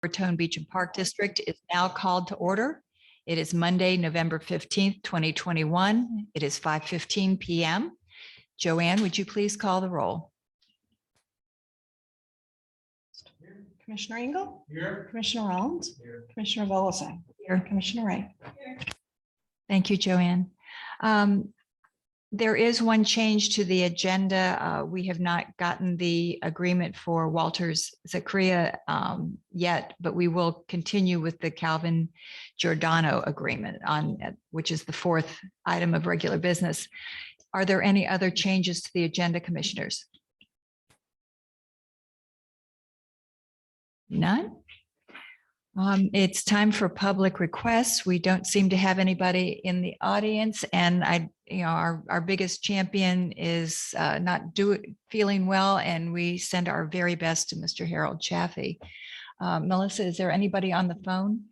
Raton Beach and Park District is now called to order. It is Monday, November 15th, 2021. It is 5:15 p.m. Joanne, would you please call the roll? Commissioner Engel? Here. Commissioner Rollins? Here. Commissioner Volosang? Here. Commissioner Ray? Here. Thank you, Joanne. There is one change to the agenda. We have not gotten the agreement for Walters Zachria yet, but we will continue with the Calvin Giordano agreement on which is the fourth item of regular business. Are there any other changes to the agenda, commissioners? None. It's time for public requests. We don't seem to have anybody in the audience, and our biggest champion is not feeling well, and we send our very best to Mr. Harold Chaffee. Melissa, is there anybody on the phone?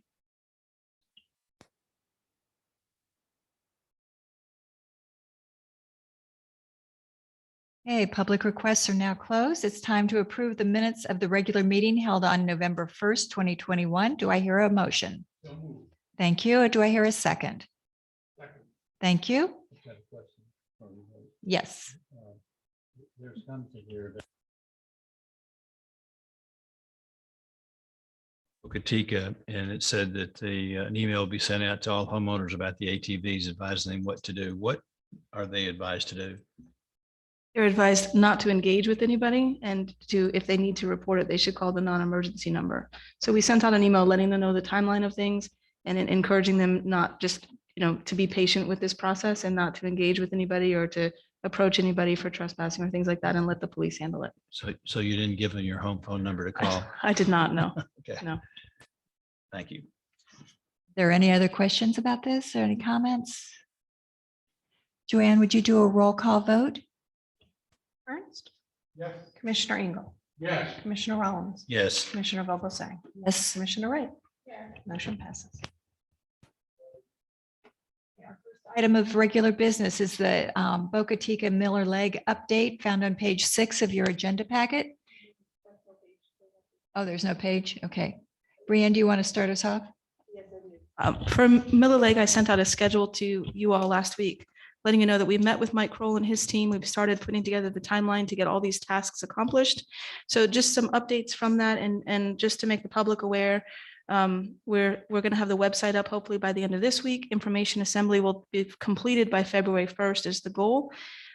Okay, public requests are now closed. It's time to approve the minutes of the regular meeting held on November 1st, 2021. Do I hear a motion? So moved. Thank you. Do I hear a second? Second. Thank you. I've got a question for you. Yes. There's something here that Katika, and it said that an email will be sent out to all homeowners about the ATVs, advising them what to do. What are they advised to do? They're advised not to engage with anybody, and if they need to report it, they should call the non-emergency number. So we sent out an email letting them know the timeline of things and encouraging them not just, to be patient with this process and not to engage with anybody or to approach anybody for trespassing or things like that, and let the police handle it. So you didn't give them your home phone number to call? I did not know. Okay. No. Thank you. Are there any other questions about this or any comments? Joanne, would you do a roll call vote? Ernst? Yes. Commissioner Engel? Yes. Commissioner Rollins? Yes. Commissioner Volosang? Yes. Commissioner Ray? Motion passes. Item of regular business is the Boca Chica Miller Lake update found on page 6 of your agenda packet. Oh, there's no page. Okay. Brianne, do you want to start us off? For Miller Lake, I sent out a schedule to you all last week, letting you know that we met with Mike Kroll and his team. We've started putting together the timeline to get all these tasks accomplished. So just some updates from that, and just to make the public aware, we're going to have the website up hopefully by the end of this week. Information assembly will be completed by February 1st is the goal.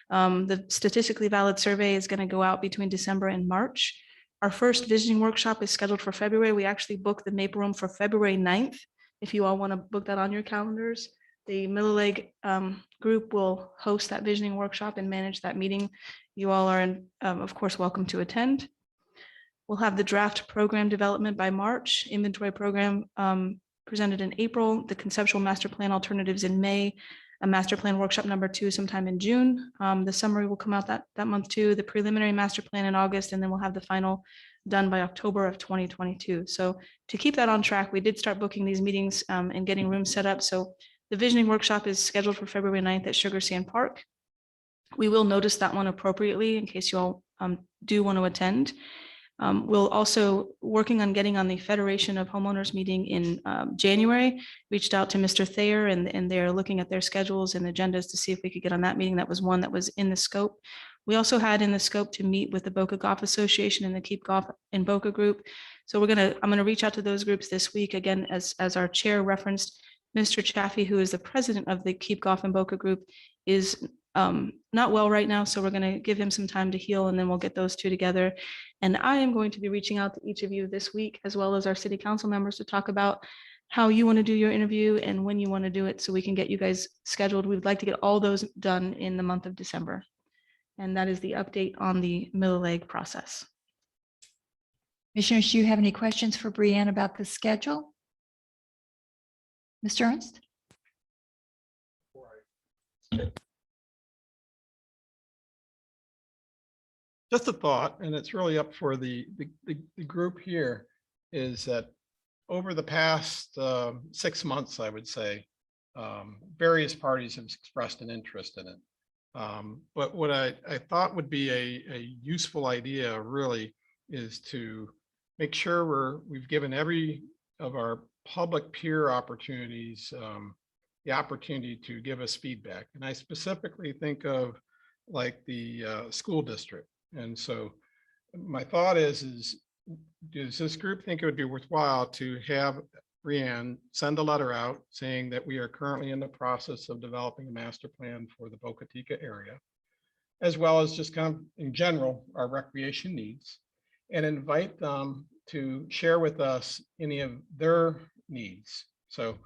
The statistically valid survey is going to go out between December and March. Our first visioning workshop is scheduled for February. We actually booked the Maple Room for February 9th. If you all want to book that on your calendars. The Miller Lake group will host that visioning workshop and manage that meeting. You all are, of course, welcome to attend. We'll have the draft program development by March, inventory program presented in April, the conceptual master plan alternatives in May, a master plan workshop number 2 sometime in June. The summary will come out that month too, the preliminary master plan in August, and then we'll have the final done by October of 2022. So to keep that on track, we did start booking these meetings and getting rooms set up. So the visioning workshop is scheduled for February 9th at Sugar Sand Park. We will notice that one appropriately in case you all do want to attend. We'll also working on getting on the Federation of Homeowners meeting in January, reached out to Mr. Thayer and they're looking at their schedules and agendas to see if we could get on that meeting. That was one that was in the scope. We also had in the scope to meet with the Boca Golf Association and the Keep Golf in Boca group. So I'm going to reach out to those groups this week. Again, as our chair referenced, Mr. Chaffee, who is the president of the Keep Golf in Boca group, is not well right now. So we're going to give him some time to heal, and then we'll get those two together. And I am going to be reaching out to each of you this week, as well as our city council members, to talk about how you want to do your interview and when you want to do it, so we can get you guys scheduled. We would like to get all those done in the month of December. And that is the update on the Miller Lake process. Commissioners, do you have any questions for Brianne about the schedule? Mr. Ernst? Just a thought, and it's really up for the group here, is that over the past 6 months, I would say, various parties have expressed an interest in it. But what I thought would be a useful idea really is to make sure we've given every of our public peer opportunities the opportunity to give us feedback. And I specifically think of like the school district. And so my thought is does this group think it would be worthwhile to have Brianne send a letter out saying that we are currently in the process of developing a master plan for the Boca Chica area, as well as just kind of in general, our recreation needs, and invite them to share with us any of their needs. So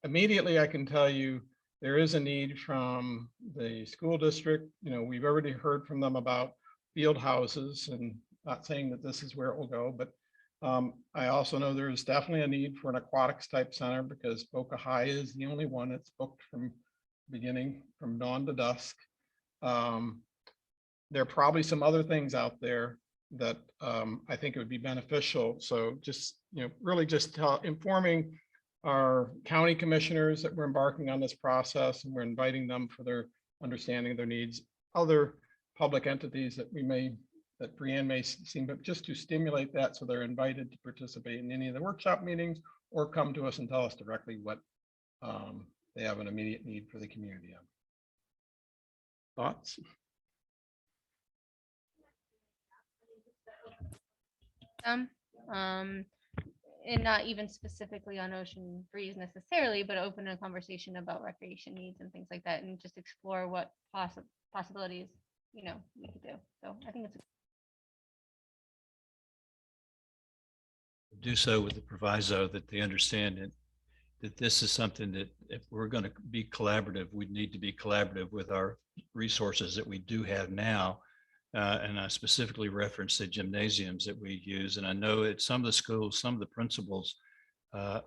immediately I can tell you there is a need from the school district. You know, we've already heard from them about field houses, and not saying that this is where it will go, but I also know there is definitely a need for an aquatics type center because Boca High is the only one that's booked from beginning from dawn to dusk. There are probably some other things out there that I think it would be beneficial. So just, you know, really just informing our county commissioners that we're embarking on this process, and we're inviting them for their understanding of their needs. Other public entities that that Brianne may seem, but just to stimulate that, so they're invited to participate in any of the workshop meetings or come to us and tell us directly what they have an immediate need for the community on. Thoughts? And not even specifically on ocean breeze necessarily, but open a conversation about recreation needs and things like that, and just explore what possibilities, you know, we could do. So I think it's Do so with the proviso that they understand that this is something that if we're going to be collaborative, we need to be collaborative with our resources that we do have now. And I specifically referenced the gymnasiums that we use. And I know at some of the schools, some of the principals are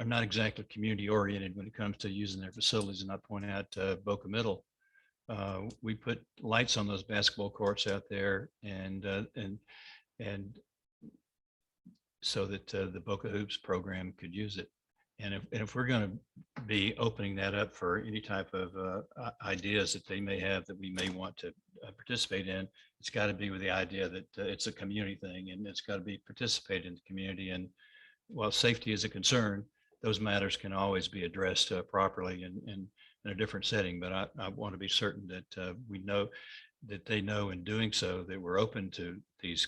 not exactly community oriented when it comes to using their facilities. And I point out Boca Middle. We put lights on those basketball courts out there, and so that the Boca Hoops program could use it. And if we're going to be opening that up for any type of ideas that they may have that we may want to participate in, it's got to be with the idea that it's a community thing, and it's got to be participated in the community. And while safety is a concern, those matters can always be addressed properly in a different setting. But I want to be certain that we know that they know in doing so that we're open to these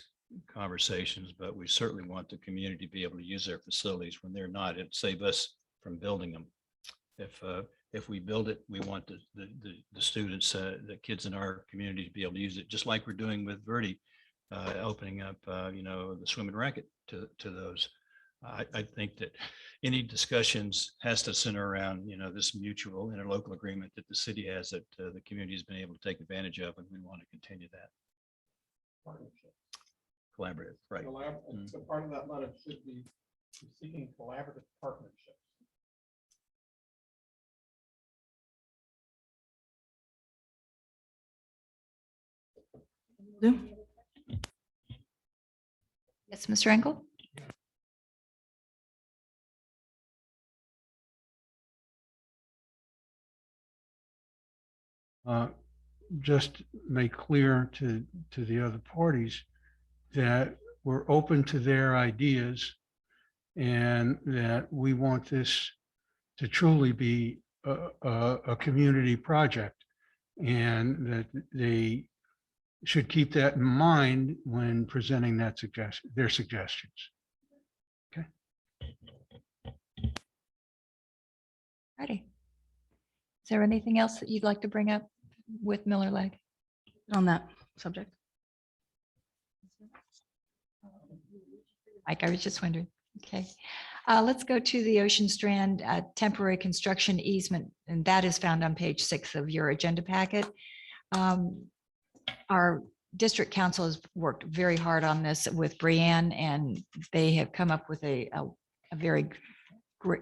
conversations, but we certainly want the community to be able to use their facilities. When they're not, it'd save us from building them. If we build it, we want the students, the kids in our community to be able to use it, just like we're doing with Verde, opening up, you know, the swim and racket to those. I think that any discussions has to center around, you know, this mutual interlocal agreement that the city has that the community has been able to take advantage of, and we want to continue that. Partnership. Collaborative, right? So part of that letter should be seeking collaborative partnerships. Lou? Yes, Mr. Engel? Just make clear to the other parties that we're open to their ideas and that we want this to truly be a community project, and that they should keep that in mind when presenting their suggestions. Okay. Righty. Is there anything else that you'd like to bring up with Miller Lake? On that subject. Mike, I was just wondering. Okay. Let's go to the Ocean Strand temporary construction easement, and that is found on page 6 of your agenda packet. Our district council has worked very hard on this with Brianne, and they have come up with a very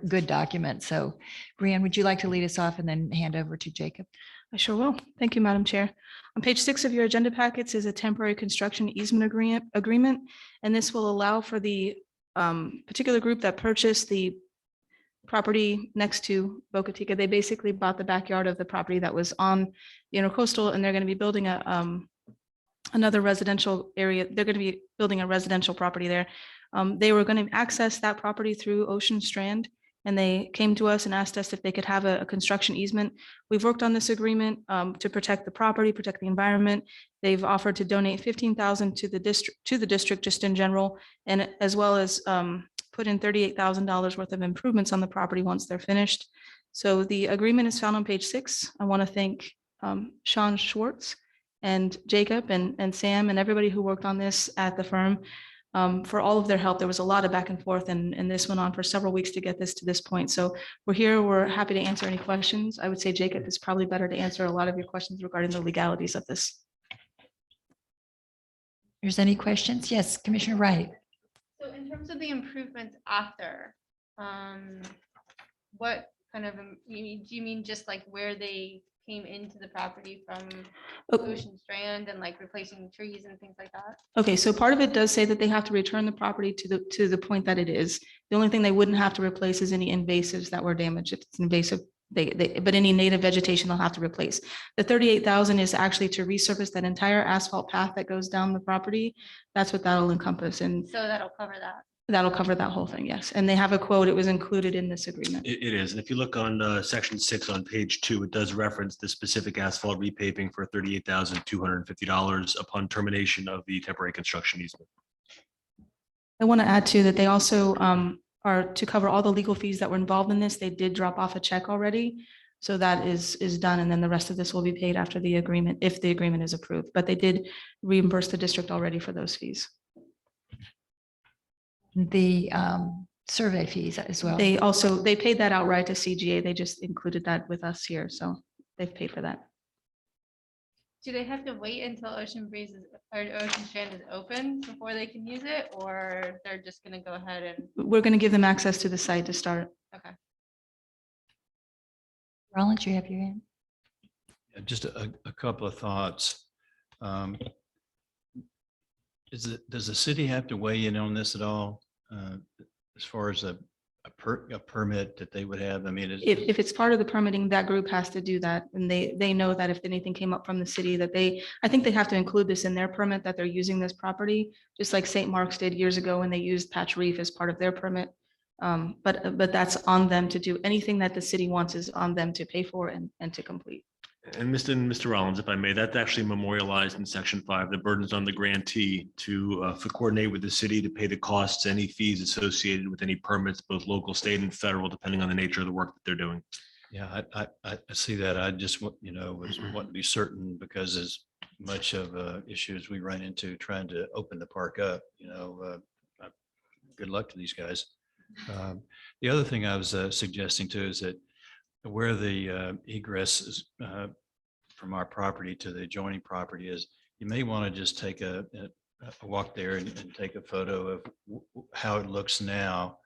good document. So Brianne, would you like to lead us off and then hand over to Jacob? I sure will. Thank you, Madam Chair. On page 6 of your agenda packets is a temporary construction easement agreement, and this will allow for the particular group that purchased the property next to Boca Chica. They basically bought the backyard of the property that was on the intercoastal, and they're going to be building a another residential area. They're going to be building a residential property there. They were going to access that property through Ocean Strand, and they came to us and asked us if they could have a construction easement. We've worked on this agreement to protect the property, protect the environment. They've offered to donate 15,000 to the district just in general, and as well as put in $38,000 worth of improvements on the property once they're finished. So the agreement is found on page 6. I want to thank Sean Schwartz and Jacob and Sam and everybody who worked on this at the firm for all of their help. There was a lot of back and forth, and this went on for several weeks to get this to this point. So we're here. We're happy to answer any questions. I would say Jacob is probably better to answer a lot of your questions regarding the legalities of this. There's any questions? Yes, Commissioner Wright. So in terms of the improvements after, what kind of, do you mean just like where they came into the property from Ocean Strand and like replacing trees and things like that? Okay, so part of it does say that they have to return the property to the point that it is. The only thing they wouldn't have to replace is any invasives that were damaged. If it's invasive, but any native vegetation they'll have to replace. The 38,000 is actually to resurface that entire asphalt path that goes down the property. That's what that'll encompass, and So that'll cover that. that'll cover that whole thing, yes. And they have a quote. It was included in this agreement. It is. And if you look on section 6 on page 2, it does reference the specific asphalt repaving for $38,250 upon termination of the temporary construction easement. I want to add too that they also are to cover all the legal fees that were involved in this. They did drop off a check already. So that is done. And then the rest of this will be paid after the agreement, if the agreement is approved. But they did reimburse the district already for those fees. The survey fees as well. They paid that outright to CGA. They just included that with us here. So they've paid for that. Do they have to wait until Ocean Breeze is, or Ocean Strand is open before they can use it, or they're just gonna go ahead and, We're going to give them access to the site to start. okay. Rollins, you have your hand. Yeah, just a couple of thoughts. Does the city have to weigh in on this at all? As far as a permit that they would have? I mean, If it's part of the permitting, that group has to do that. And they know that if anything came up from the city that I think they have to include this in their permit that they're using this property, just like St. Mark's did years ago when they used Patch Reef as part of their permit. But that's on them to do. Anything that the city wants is on them to pay for and to complete. And Mr. Rollins, if I may, that's actually memorialized in section 5. The burden is on the grantee to coordinate with the city to pay the costs, any fees associated with any permits, both local, state, and federal, depending on the nature of the work that they're doing. yeah, I see that. I just want to be certain, because as much of issues we run into trying to open the park up, good luck to these guys. The other thing I was suggesting too is that where the egress is from our property to the adjoining property is, you may want to just take a walk there and take a photo of how it looks now.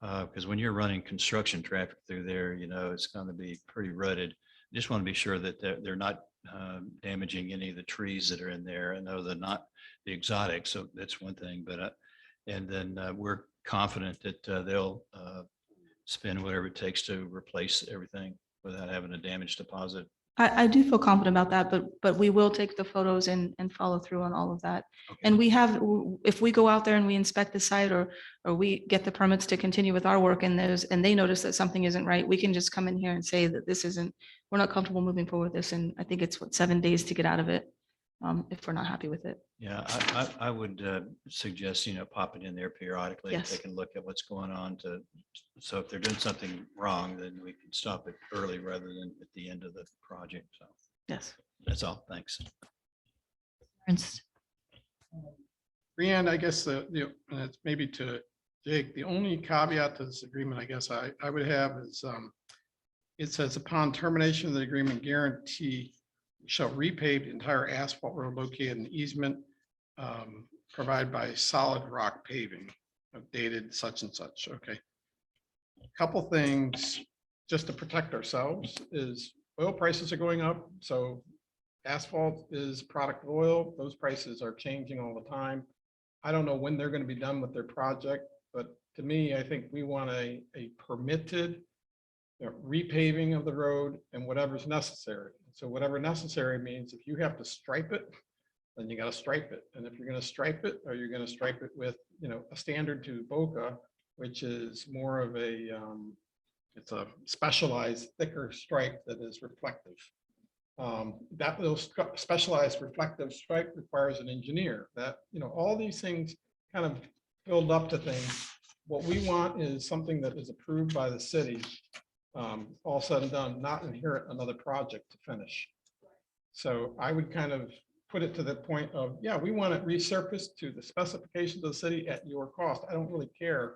Because when you're running construction traffic through there, it's going to be pretty rutted. Just want to be sure that they're not damaging any of the trees that are in there. I know they're not the exotic, so that's one thing. But and then we're confident that they'll spend whatever it takes to replace everything without having a damage deposit. I do feel confident about that, but we will take the photos and follow through on all of that. Okay. And if we go out there and we inspect the site or we get the permits to continue with our work and they notice that something isn't right, we can just come in here and say that we're not comfortable moving forward with this. And I think it's 7 days to get out of it if we're not happy with it. Yeah, I would suggest, popping in there periodically and Yes. taking a look at what's going on so if they're doing something wrong, then we can stop it early rather than at the end of the project. So Yes. that's all. Thanks. Ernst, Brianne, I guess and it's maybe to Jake, the only caveat to this agreement, I guess I would have is it says upon termination of the agreement, guarantee shall repave the entire asphalt road located in the easement provided by solid rock paving dated such and such. Okay. A couple things just to protect ourselves is oil prices are going up. So asphalt is product of oil. Those prices are changing all the time. I don't know when they're going to be done with their project, but to me, I think we want a permitted repaving of the road and whatever's necessary. So whatever necessary means, if you have to stripe it then you got to stripe it. And if you're going to stripe it, or you're going to stripe it with, a standard to Boca, which is more of a, it's a specialized thicker stripe that is reflective. That little specialized reflective stripe requires an engineer. That, all these things kind of build up to things. What we want is something that is approved by the city, all said and done, not inherit another project to finish. So I would kind of put it to the point of, yeah, we want it resurfaced to the specifications of the city at your cost. I don't really care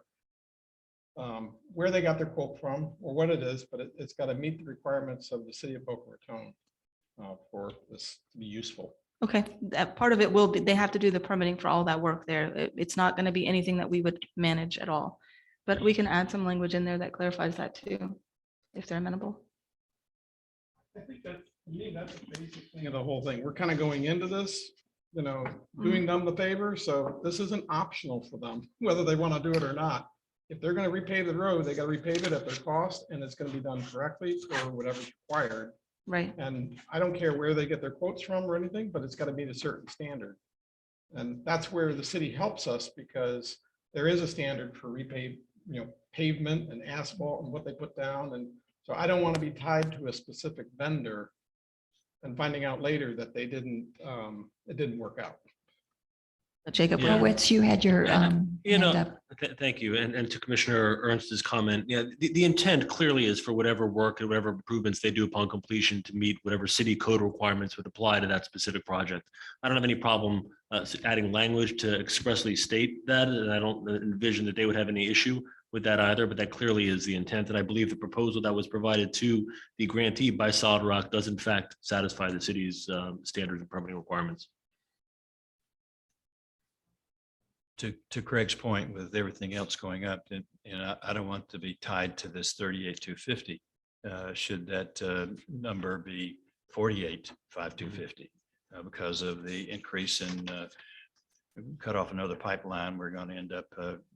where they got their quote from or what it is, but it's got to meet the requirements of the city of Boca Raton for this to be useful. Okay, that part of it will be, they have to do the permitting for all that work there. It's not going to be anything that we would manage at all. But we can add some language in there that clarifies that too, if they're amenable. I think that, to me, that's the basic thing of the whole thing. We're kind of going into this, doing them the favor. So this isn't optional for them, whether they want to do it or not. If they're going to repave the road, they got to repave it at their cost, and it's going to be done correctly or whatever's required. Right. And I don't care where they get their quotes from or anything, but it's got to meet a certain standard. And that's where the city helps us, because there is a standard for repave, pavement and asphalt and what they put down. And so I don't want to be tied to a specific vendor and finding out later that they didn't, it didn't work out. Jacob. Yeah. Horowitz, you had your hand up. Thank you. And to Commissioner Ernst's comment, yeah, the intent clearly is for whatever work and whatever improvements they do upon completion to meet whatever city code requirements would apply to that specific project. I don't have any problem adding language to expressly state that, and I don't envision that they would have any issue with that either, but that clearly is the intent. And I believe the proposal that was provided to the grantee by Solid Rock does in fact satisfy the city's standards and permitting requirements. To Craig's point, with everything else going up, and I don't want to be tied to this 38,250. Should that number be 48,5,250 because of the increase in cut off another pipeline, we're going to end up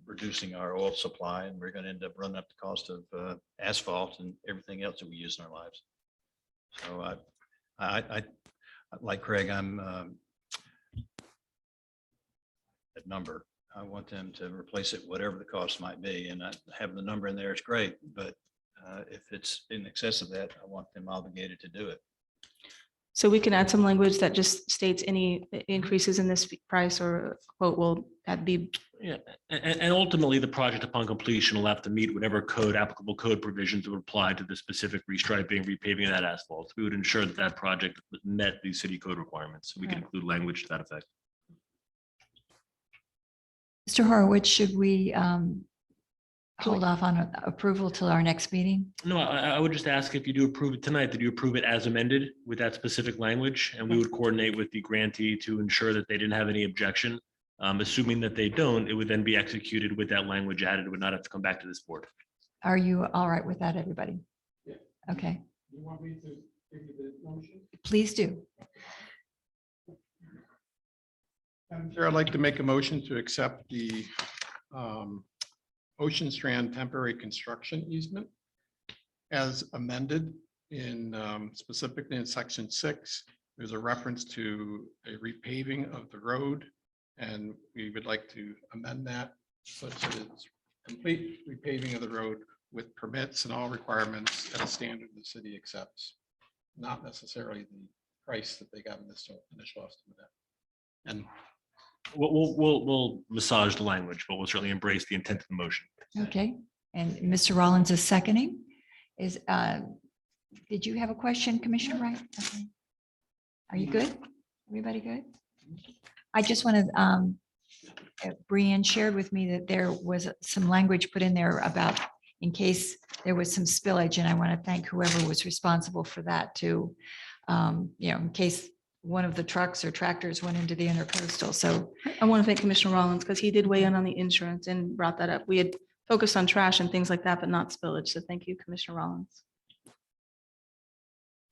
reducing our oil supply, and we're going to end up running up the cost of asphalt and everything else that we use in our lives. So I like Craig, I'm that number. I want them to replace it, whatever the cost might be. And having the number in there is great, but if it's in excess of that, I want them obligated to do it. So we can add some language that just states any increases in this price or quote will that be. Yeah, and ultimately the project upon completion will have to meet whatever applicable code provisions would apply to the specific restriping, repaving of that asphalt. We would ensure that that project met the city code requirements. We can include language to that effect. Mr. Horowitz, should we hold off on approval till our next meeting? No, I would just ask if you do approve it tonight, that you approve it as amended with that specific language, and we would coordinate with the grantee to ensure that they didn't have any objection. Assuming that they don't, it would then be executed with that language added. It would not have to come back to this board. Are you all right with that, everybody? Yeah. Okay, You want me to give you the motion? please do. Chair, I'd like to make a motion to accept the Ocean Strand temporary construction easement as amended in specifically in section 6. There's a reference to a repaving of the road, and we would like to amend that such that it's complete repaving of the road with permits and all requirements at a standard the city accepts, not necessarily the price that they got in this initial estimate at. And We'll massage the language, but we'll certainly embrace the intent of the motion. Okay, and Mr. Rollins is seconding. Did you have a question, Commissioner Wright? Okay. Are you good? Everybody good? I just wanted, Brianne shared with me that there was some language put in there about in case there was some spillage, and I want to thank whoever was responsible for that too. In case one of the trucks or tractors went into the intercoastal. So I want to thank Commissioner Rollins because he did weigh in on the insurance and brought that up. We had focused on trash and things like that, but not spillage. So thank you, Commissioner Rollins.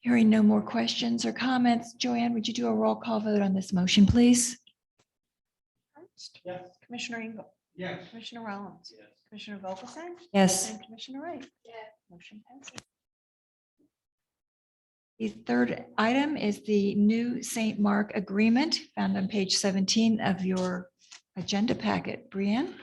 hearing no more questions or comments, Joanne, would you do a roll call vote on this motion, please? Yes. Commissioner Engel. yes. Commissioner Rollins. Yes. Commissioner Vogelsang. Yes. And Commissioner Wright. Motion passes. The third item is the new St. Mark agreement found on page 17 of your agenda packet. Brianne?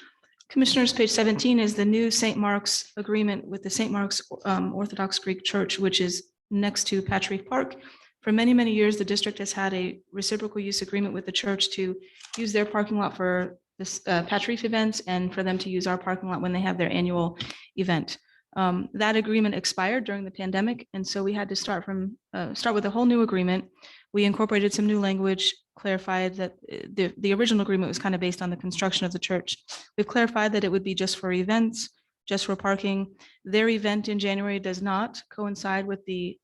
Commissioners, page 17 is the new St. Mark's agreement with the St. Mark's Orthodox Greek Church, which is next to Patrick Park. For many, many years, the district has had a reciprocal use agreement with the church to use their parking lot for this Patrick events and for them to use our parking lot when they have their annual event. That agreement expired during the pandemic, and so we had to start with a whole new agreement. We incorporated some new language, clarified that the original agreement was kind of based on the construction of the church. We've clarified that it would be just for events, just for parking. Their event in January does not coincide with the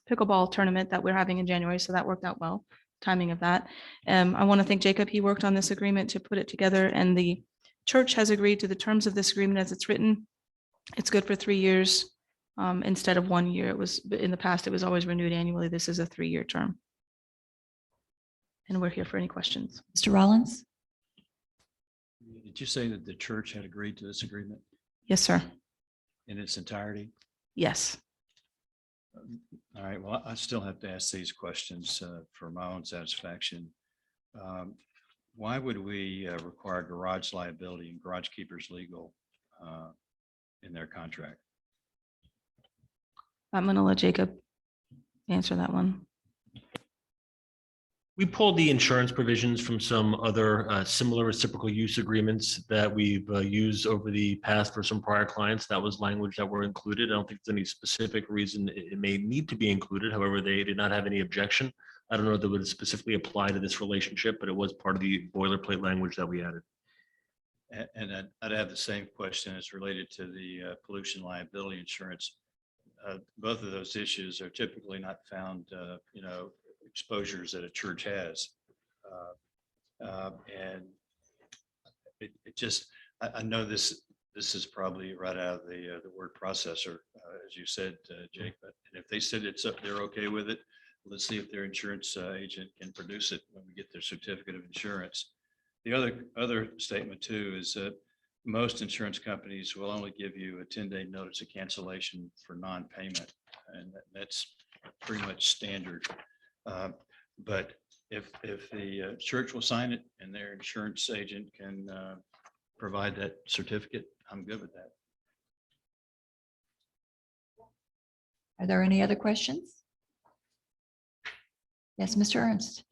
pickleball tournament that we're having in January, so that worked out well, timing of that. I want to thank Jacob. He worked on this agreement to put it together, and the church has agreed to the terms of this agreement as it's written. It's good for 3 years instead of 1 year. It was in the past, it was always renewed annually. This is a 3-year term. And we're here for any questions. Mr. Rollins? Did you say that the church had agreed to this agreement Yes, sir. in its entirety? Yes. All right, well, I still have to ask these questions for my own satisfaction. Why would we require garage liability and garage keepers legal in their contract? I'm going to let Jacob answer that one. We pulled the insurance provisions from some other similar reciprocal use agreements that we've used over the past for some prior clients. That was language that were included. I don't think there's any specific reason it may need to be included. However, they did not have any objection. I don't know if it would specifically apply to this relationship, but it was part of the boilerplate language that we added. And I'd have the same question as related to the pollution liability insurance. Both of those issues are typically not found, exposures that a church has. And it just, I know this is probably right out of the word processor, as you said, Jake, but and if they said they're okay with it, let's see if their insurance agent can produce it when we get their certificate of insurance. The other statement too is that most insurance companies will only give you a 10-day notice of cancellation for non-payment, and that's pretty much standard. But if the church will sign it and their insurance agent can provide that certificate, I'm good with that. Are there any other questions? Yes, Mr. Ernst.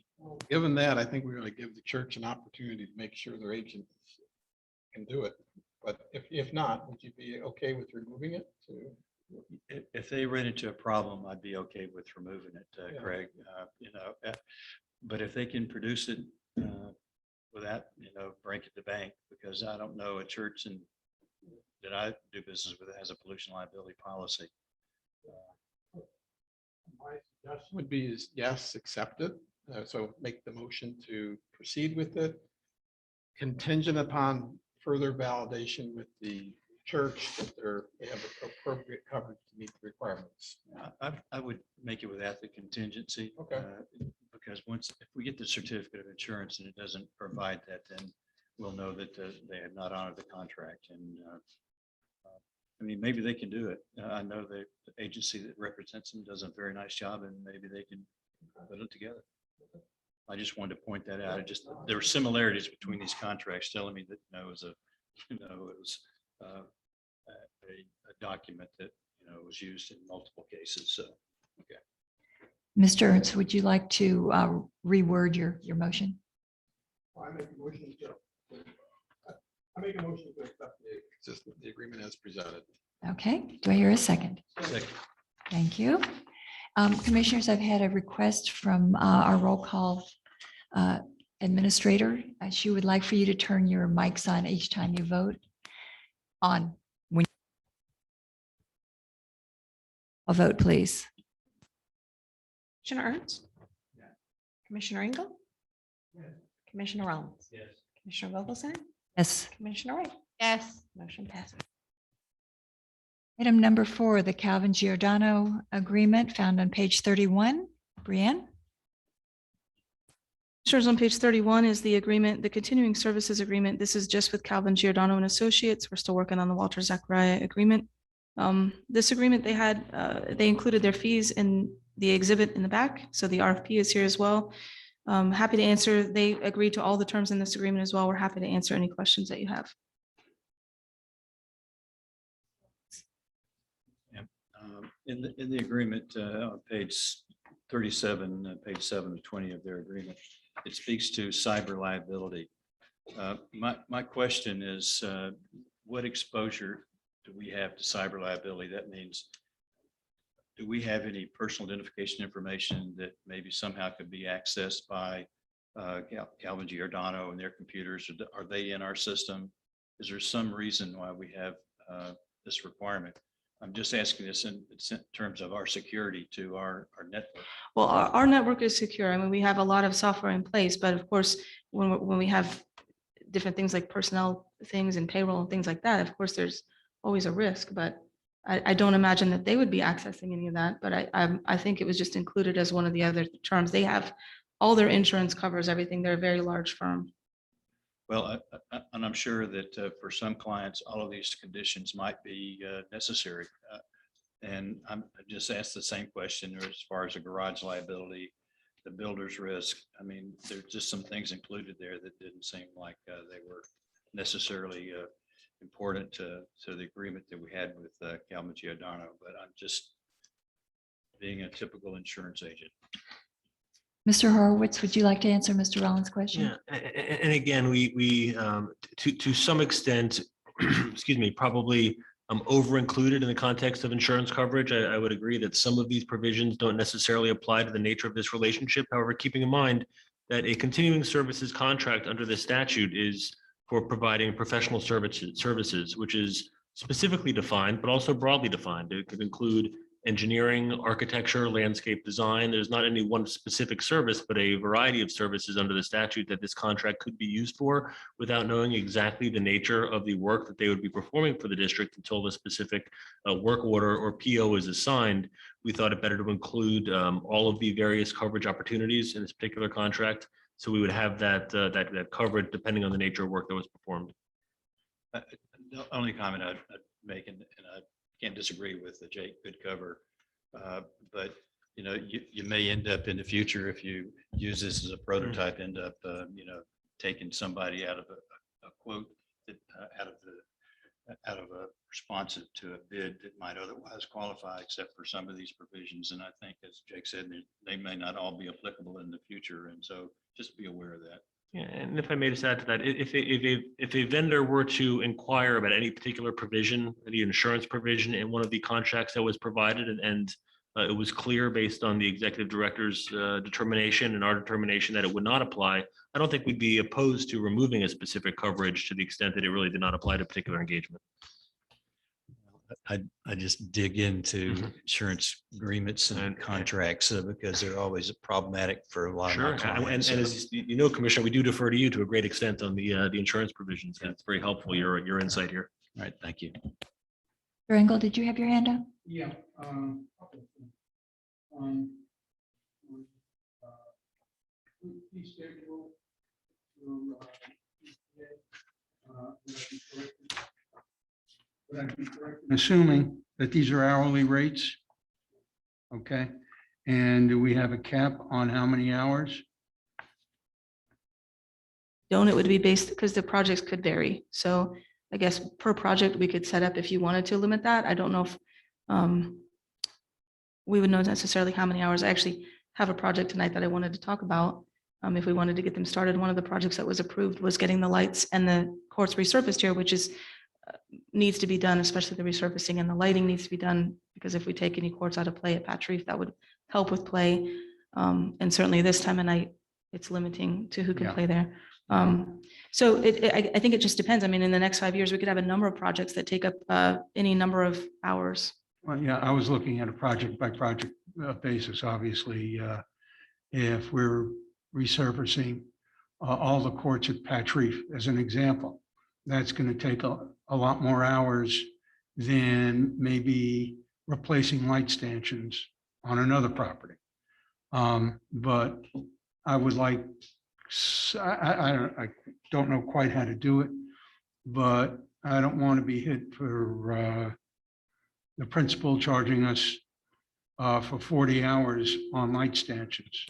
Given that, I think we're going to give the church an opportunity to make sure their agent can do it. But if not, would you be okay with removing it? If they ran into a problem, I'd be okay with removing it, Yeah. Craig. But if they can produce it without, breaking the bank, because I don't know a church that I do business with that has a pollution liability policy. My suggestion would be is yes, accept it. So make the motion to proceed with it, contingent upon further validation with the church that they have appropriate coverage to meet the requirements. I would make it without the contingency. Okay. Because if we get the certificate of insurance and it doesn't provide that, then we'll know that they have not honored the contract. And maybe they can do it. I know the agency that represents them does a very nice job, and maybe they can put it together. I just wanted to point that out. There were similarities between these contracts telling me that, it was a document that, was used in multiple cases. So, okay. Mr. Ernst, would you like to reword your motion? I make a motion to accept the agreement as presented. Okay, do I hear a second? Second. Thank you. Commissioners, I've had a request from our roll call administrator. She would like for you to turn your mics on each time you vote on. A vote, please. Commissioner Ernst? Commissioner Engel? Commissioner Rollins? Yes. Commissioner Vogelsang? Yes. Commissioner Wright? Yes. Motion passes. Item number 4, the Calvin Giordano agreement found on page 31. Brianne? Commissioners, on page 31 is the agreement, the continuing services agreement. This is just with Calvin Giordano and Associates. We're still working on the Walter Zachariah agreement. This agreement, they included their fees in the exhibit in the back. So the RFP is here as well. Happy to answer. They agreed to all the terms in this agreement as well. We're happy to answer any questions that you have. In the agreement, on page 37, page 7 of 20 of their agreement, it speaks to cyber liability. My question is, what exposure do we have to cyber liability? That means, do we have any personal identification information that maybe somehow could be accessed by Calvin Giordano and their computers? Are they in our system? Is there some reason why we have this requirement? I'm just asking this in terms of our security to our network. Well, our network is secure. I mean, we have a lot of software in place, but of course, when we have different things like personnel things and payroll and things like that, of course, there's always a risk, but I don't imagine that they would be accessing any of that, but I think it was just included as one of the other terms. They have, all their insurance covers everything. They're a very large firm. Well, and I'm sure that for some clients, all of these conditions might be necessary. And I just asked the same question as far as a garage liability, the builder's risk. I mean, there's just some things included there that didn't seem like they were necessarily important to the agreement that we had with Calvin Giordano, but I'm just being a typical insurance agent. Mr. Horowitz, would you like to answer Mr. Rollins' question? Yeah, and again, we to some extent, excuse me, probably over included in the context of insurance coverage. I would agree that some of these provisions don't necessarily apply to the nature of this relationship. However, keeping in mind that a continuing services contract under the statute is for providing professional services, which is specifically defined, but also broadly defined. It could include engineering, architecture, landscape design. There's not any one specific service, but a variety of services under the statute that this contract could be used for without knowing exactly the nature of the work that they would be performing for the district until the specific work order or PO is assigned. We thought it better to include all of the various coverage opportunities in this particular contract. So we would have that coverage depending on the nature of work that was performed. The only comment I'd make, and I can't disagree with the Jake, good cover, but you know, you may end up in the future, if you use this as a prototype, end up taking somebody out of a quote that out of a responsive to a bid that might otherwise qualify, except for some of these provisions. And I think, as Jake said, they may not all be applicable in the future, and so just be aware of that. Yeah, and if I may just add to that, if a vendor were to inquire about any particular provision, the insurance provision in one of the contracts that was provided, and it was clear based on the executive director's determination and our determination that it would not apply, I don't think we'd be opposed to removing a specific coverage to the extent that it really did not apply to a particular engagement. I just dig into insurance agreements and contracts because they're always problematic for a lot of Sure, my clients. and as you know, Commissioner, we do defer to you to a great extent on the insurance provisions. And it's very helpful, your insight here. All right, thank you. Mr. Engel, did you have your hand up? Yeah. Fee schedule would I be correct in assuming that these are hourly rates? Okay, and do we have a cap on how many hours? It would be based, because the projects could vary. So I guess per project, we could set up if you wanted to limit that. I don't know if we would know necessarily how many hours. I actually have a project tonight that I wanted to talk about. If we wanted to get them started, one of the projects that was approved was getting the lights and the courts resurfaced here, which is needs to be done, especially the resurfacing, and the lighting needs to be done, because if we take any courts out of play at Patch Reef, that would help with play. And certainly this time of night, it's limiting to who can play there. So I think it just depends. I mean, in the next 5 years, we could have a number of projects that take up any number of hours. Well, yeah, I was looking at a project by project basis. Obviously, if we're resurfacing all the courts at Patch Reef, as an example, that's going to take a lot more hours than maybe replacing light stanchions on another property. But I would like, I don't know quite how to do it, but I don't want to be hit for the principal charging us for 40 hours on light stanchions?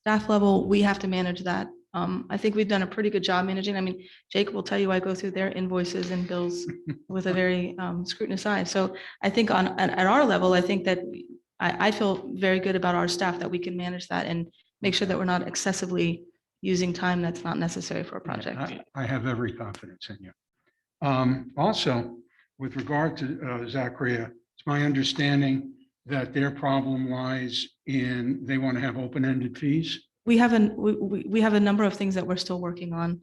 Staff level, we have to manage that. I think we've done a pretty good job managing. I mean, Jacob will tell you, I go through their invoices and bills with a very scrutinous eye. So I think at our level, I think that I feel very good about our staff that we can manage that and make sure that we're not excessively using time that's not necessary for a project. I have every confidence in you. Also, with regard to Zachria, it's my understanding that their problem lies in, they want to have open-ended fees. We have a number of things that we're still working on.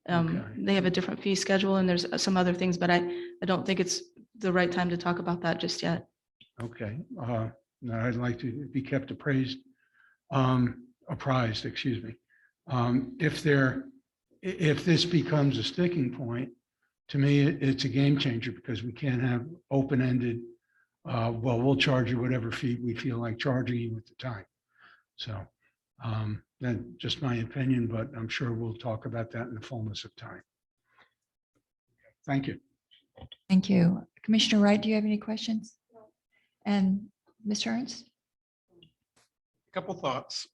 Okay. They have a different fee schedule and there's some other things, but I don't think it's the right time to talk about that just yet. Okay, no, I'd like to be kept apprised, excuse me. If this becomes a sticking point, to me, it's a game changer because we can't have open-ended, well, we'll charge you whatever fee we feel like charging you at the time. So that's just my opinion, but I'm sure we'll talk about that in the fullness of time. Thank you. Thank you. Commissioner Wright, do you have any questions? And Mr. Ernst? Couple thoughts.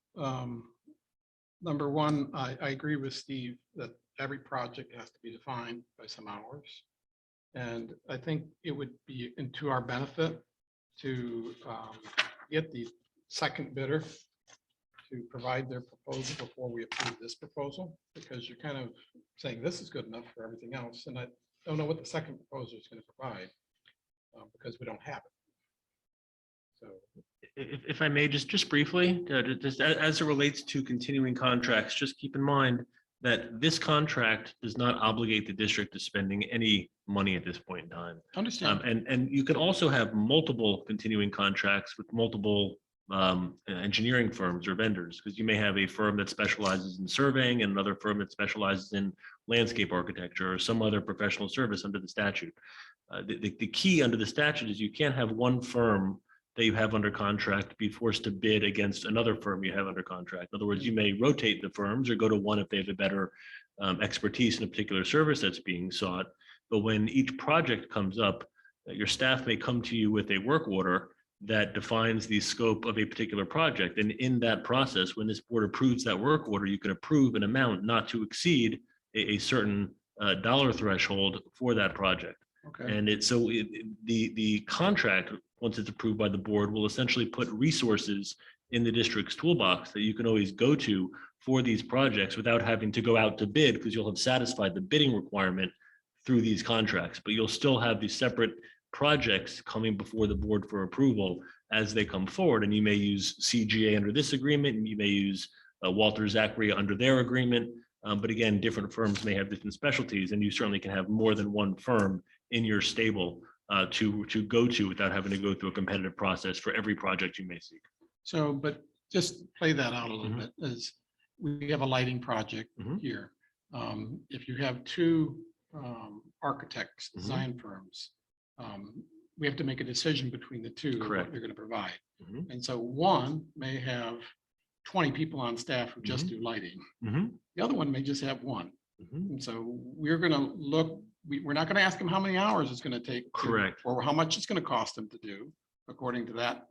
Number one, I agree with Steve that every project has to be defined by some hours. And I think it would be into our benefit to get the second bidder to provide their proposal before we approve this proposal, because you're kind of saying this is good enough for everything else. And I don't know what the second proposal is going to provide because we don't have it. So If I may, just briefly, just as it relates to continuing contracts, just keep in mind that this contract does not obligate the district to spending any money at this point in time. understand. And you can also have multiple continuing contracts with multiple engineering firms or vendors, because you may have a firm that specializes in surveying and another firm that specializes in landscape architecture or some other professional service under the statute. The key under the statute is you can't have one firm that you have under contract be forced to bid against another firm you have under contract. In other words, you may rotate the firms or go to one if they have a better expertise in a particular service that's being sought. But when each project comes up, your staff may come to you with a work order that defines the scope of a particular project. And in that process, when this board approves that work order, you can approve an amount not to exceed a certain dollar threshold for that project. Okay. And the contract, once it's approved by the board, will essentially put resources in the district's toolbox that you can always go to for these projects without having to go out to bid, because you'll have satisfied the bidding requirement through these contracts. But you'll still have these separate projects coming before the board for approval as they come forward. And you may use CGA under this agreement, and you may use Walter Zachria under their agreement. But again, different firms may have different specialties, and you certainly can have more than one firm in your stable to go to without having to go through a competitive process for every project you may seek. So, but just play that out a little bit, as we have a lighting project here. If you have two architects, design firms, we have to make a decision between the two of what they're going to provide. And so one may have 20 people on staff who just do lighting. The other one may just have one. And so we're going to look, we're not going to ask them how many hours it's going to take. Correct. Or how much it's going to cost them to do according to that.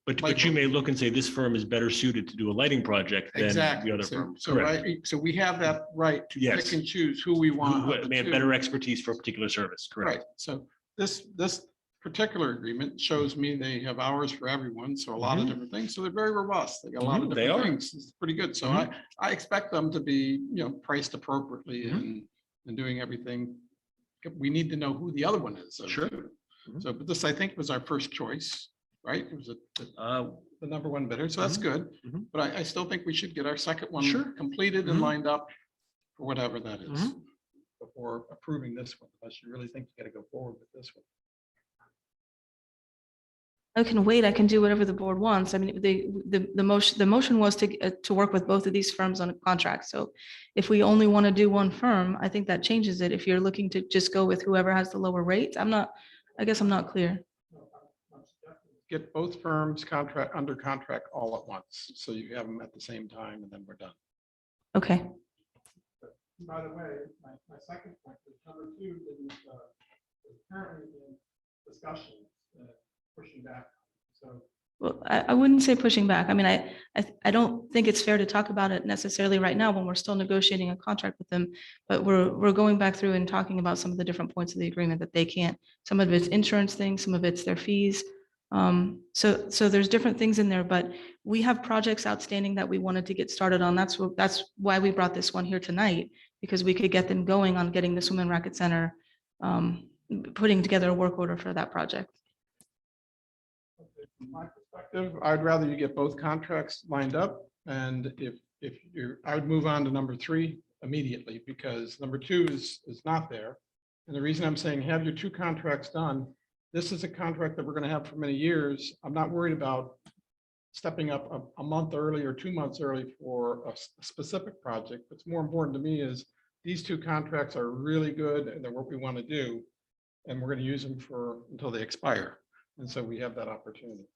But you may look and say this firm is better suited to do a lighting project than the other firm. So, right, so we have that right to pick and choose who we want. Who may have better expertise for a particular service. Correct. Right. So this particular agreement shows me they have hours for everyone. So a lot of different things. So they're very robust. They got a lot of different things. It's pretty good. So I expect them to be, priced appropriately and doing everything. We need to know who the other one is. Sure. So, but this, I think, was our first choice, right? It was the number one bidder. So that's good. But I still think we should get our second one completed and lined up for whatever that is before approving this one, unless you really think you got to go forward with this one. I can wait. I can do whatever the board wants. I mean, the motion was to work with both of these firms on a contract. So if we only want to do one firm, I think that changes it. If you're looking to just go with whoever has the lower rate, I guess I'm not clear. Get both firms under contract all at once. So you have them at the same time and then we're done. Okay. By the way, my second point is number 2 is currently in discussion, pushing back So Well, I wouldn't say pushing back. I mean, I don't think it's fair to talk about it necessarily right now when we're still negotiating a contract with them. But we're going back through and talking about some of the different points of the agreement that they can't. Some of it's insurance things, some of it's their fees. So there's different things in there, but we have projects outstanding that we wanted to get started on. That's why we brought this one here tonight, because we could get them going on getting the Swim and Racket Center, putting together a work order for that project. from my perspective, I'd rather you get both contracts lined up. And if you're, I would move on to number 3 immediately, because number 2 is not there. And the reason I'm saying have your 2 contracts done, this is a contract that we're going to have for many years. I'm not worried about stepping up a month early or 2 months early for a specific project. What's more important to me is these 2 contracts are really good and they're what we want to do. And we're going to use them for until they expire. And so we have that opportunity.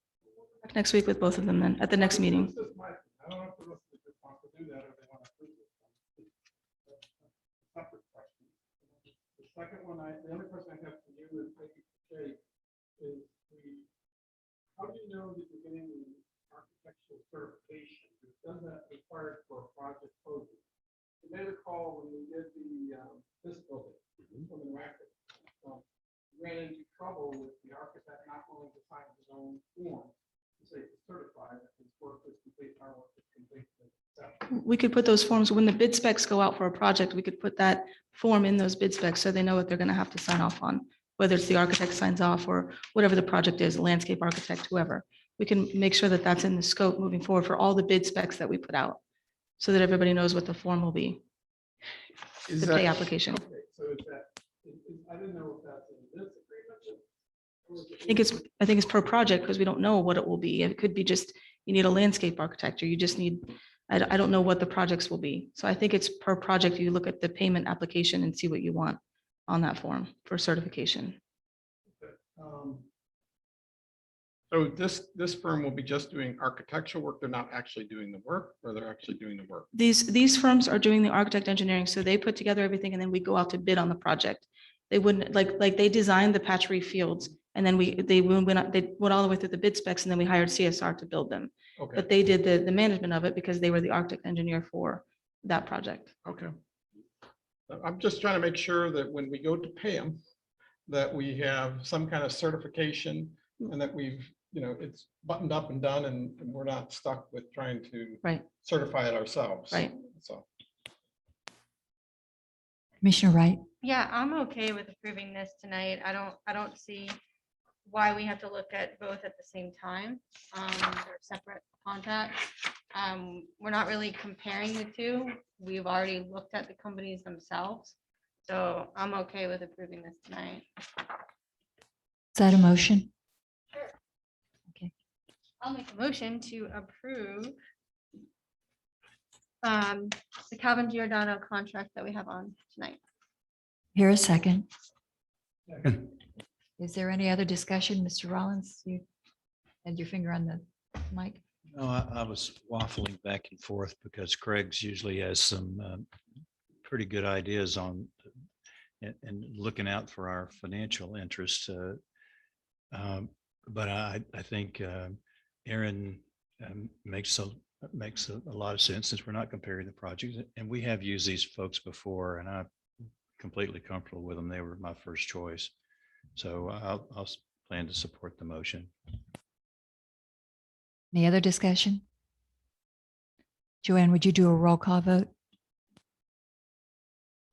Next week with both of them then, at the next meeting. This is I don't know if the rest of the group wants to do that or they want to approve it. That's a separate question. The second one, the other question I have for you is, thank you, Jay, is how do you know that you're getting the architectural certification? Does that required for a project closing? You may recall when we did this building, from the racket, ran into trouble with the architect not willing to sign his own form to say it's certified that his work is complete, our work is complete. We could put those forms, when the bid specs go out for a project, we could put that form in those bid specs so they know what they're going to have to sign off on, whether it's the architect signs off or whatever the project is, landscape architect, whoever. We can make sure that that's in the scope moving forward for all the bid specs that we put out, so that everybody knows what the form will be, the pay application. Okay, so is that, I didn't know if that's in this agreement. Or is it- I think it's per project because we don't know what it will be. It could be just, you need a landscape architect, or you just need, I don't know what the projects will be. So I think it's per project. You look at the payment application and see what you want on that form for certification. So this firm will be just doing architectural work. They're not actually doing the work, or they're actually doing the work. These firms are doing the architect engineering, so they put together everything and then we go out to bid on the project. They wouldn't, like they designed the patch reef fields, and then they went all the way through the bid specs, and then we hired CSR to build them. Okay, But they did the management of it because they were the architect engineer for that project. okay. I'm just trying to make sure that when we go to pay them, that we have some kind of certification and that we've, it's buttoned up and done, and we're not stuck with trying to Right. certify it ourselves. Right. So, Commissioner Wright? Yeah, I'm okay with approving this tonight. I don't see why we have to look at both at the same time. They're separate contracts. We're not really comparing the two. We've already looked at the companies themselves. So I'm okay with approving this tonight. Is that a motion? I'll make a motion to approve the Calvin Giordano contract that we have on tonight. Here a second. Second. Is there any other discussion? Mr. Rollins, you had your finger on the mic. No, I was waffling back and forth because Craig's usually has some pretty good ideas on and looking out for our financial interests. But I think Aaron makes a lot of sense, since we're not comparing the projects, and we have used these folks before, and I'm completely comfortable with them. They were my first choice. So I'll plan to support the motion. Any other discussion? Joanne, would you do a roll call vote?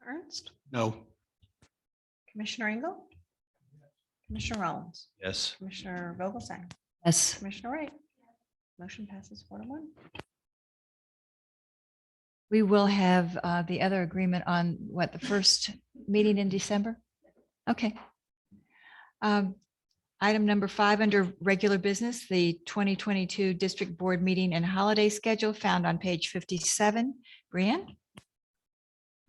Ernst, No. Commissioner Engel, Commissioner Rollins, Yes. Commissioner Vogelsang, Yes. Commissioner Wright. Motion passes 4-1. We will have the other agreement on the first meeting in December? Okay. Item number 5 under regular business, the 2022 District Board meeting and holiday schedule found on page 57. Brianne?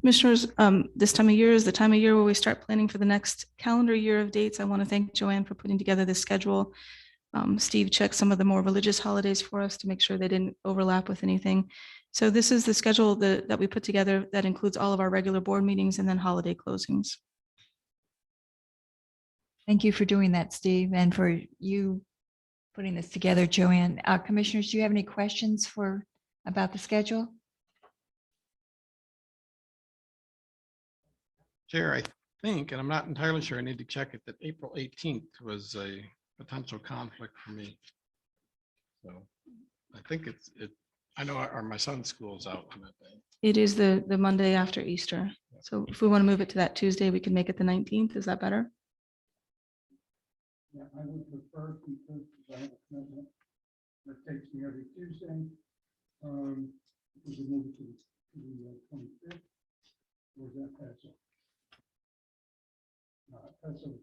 Commissioners, this time of year is the time of year where we start planning for the next calendar year of dates. I want to thank Joanne for putting together this schedule. Steve checked some of the more religious holidays for us to make sure they didn't overlap with anything. So this is the schedule that we put together that includes all of our regular board meetings and then holiday closings. Thank you for doing that, Steve, and for you putting this together, Joanne. Commissioners, do you have any questions about the schedule? Chair, I think, and I'm not entirely sure, I need to check it, that April 18th was a potential conflict for me. So I think I know my son's school's out on that day. It is the Monday after Easter. So if we want to move it to that Tuesday, we can make it the 19th. Is that better? Yeah, I would prefer because I have a commitment that takes me every Tuesday. We can move it to the 25th. Or is that Passover? No, Passover.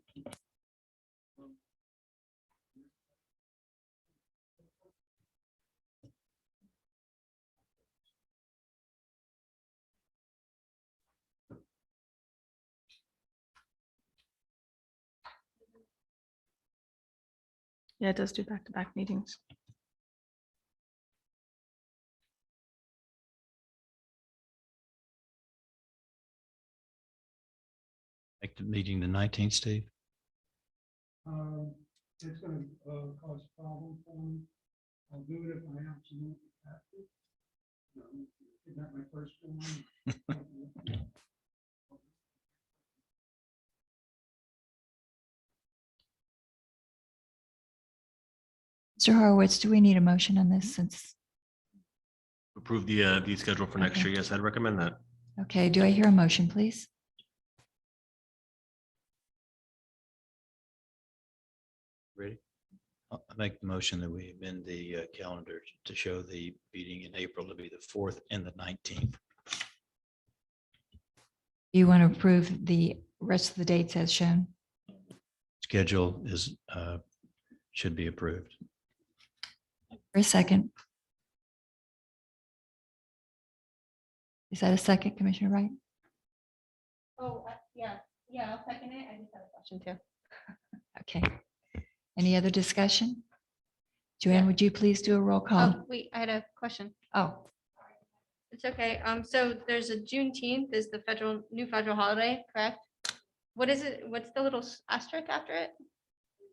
Yeah, it does do back-to-back meetings. Make the meeting the 19th, Steve. It's gonna cause a problem for me. I'll do it if I absolutely have to. No, isn't that my first one? Mr. Horowitz, do we need a motion on this since, Approve the schedule for next Okay. year. Yes, I'd recommend that. okay, do I hear a motion, please? Ready? I'll make the motion that we amend the calendar to show the meeting in April to be the 4th and the 19th. You want to approve the rest of the dates as shown? Schedule should be approved. For a second. Is that a second, Commissioner Wright? Oh, yeah, I'll second it. I just have a question too. Okay. Any other discussion? Joanne, would you please do a roll Oh, call? wait, I had a question. Oh, It's okay. So there's a Juneteenth is the new federal holiday, correct? What is it? What's the little asterisk after it?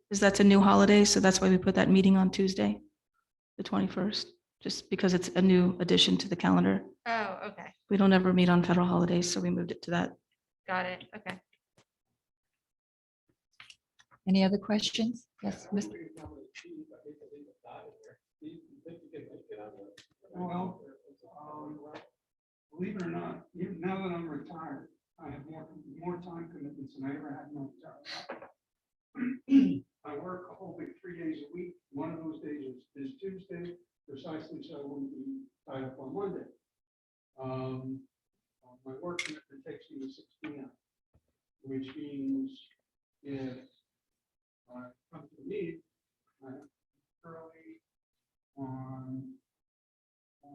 Because that's a new holiday, so that's why we put that meeting on Tuesday, the 21st, just because it's a new addition to the calendar. Oh, okay. We don't ever meet on federal holidays, so we moved it to that. Got it. Okay. any other questions? Yes, Mr. Well, believe it or not, even now that I'm retired, I have more time commitments than I ever had in my entire life. I work a whole big 3 days a week. One of those days is Tuesday, precisely so I wouldn't be tied up on Monday. My work commitment takes me to 6 p.m., which means if I come to meet, I have early on 5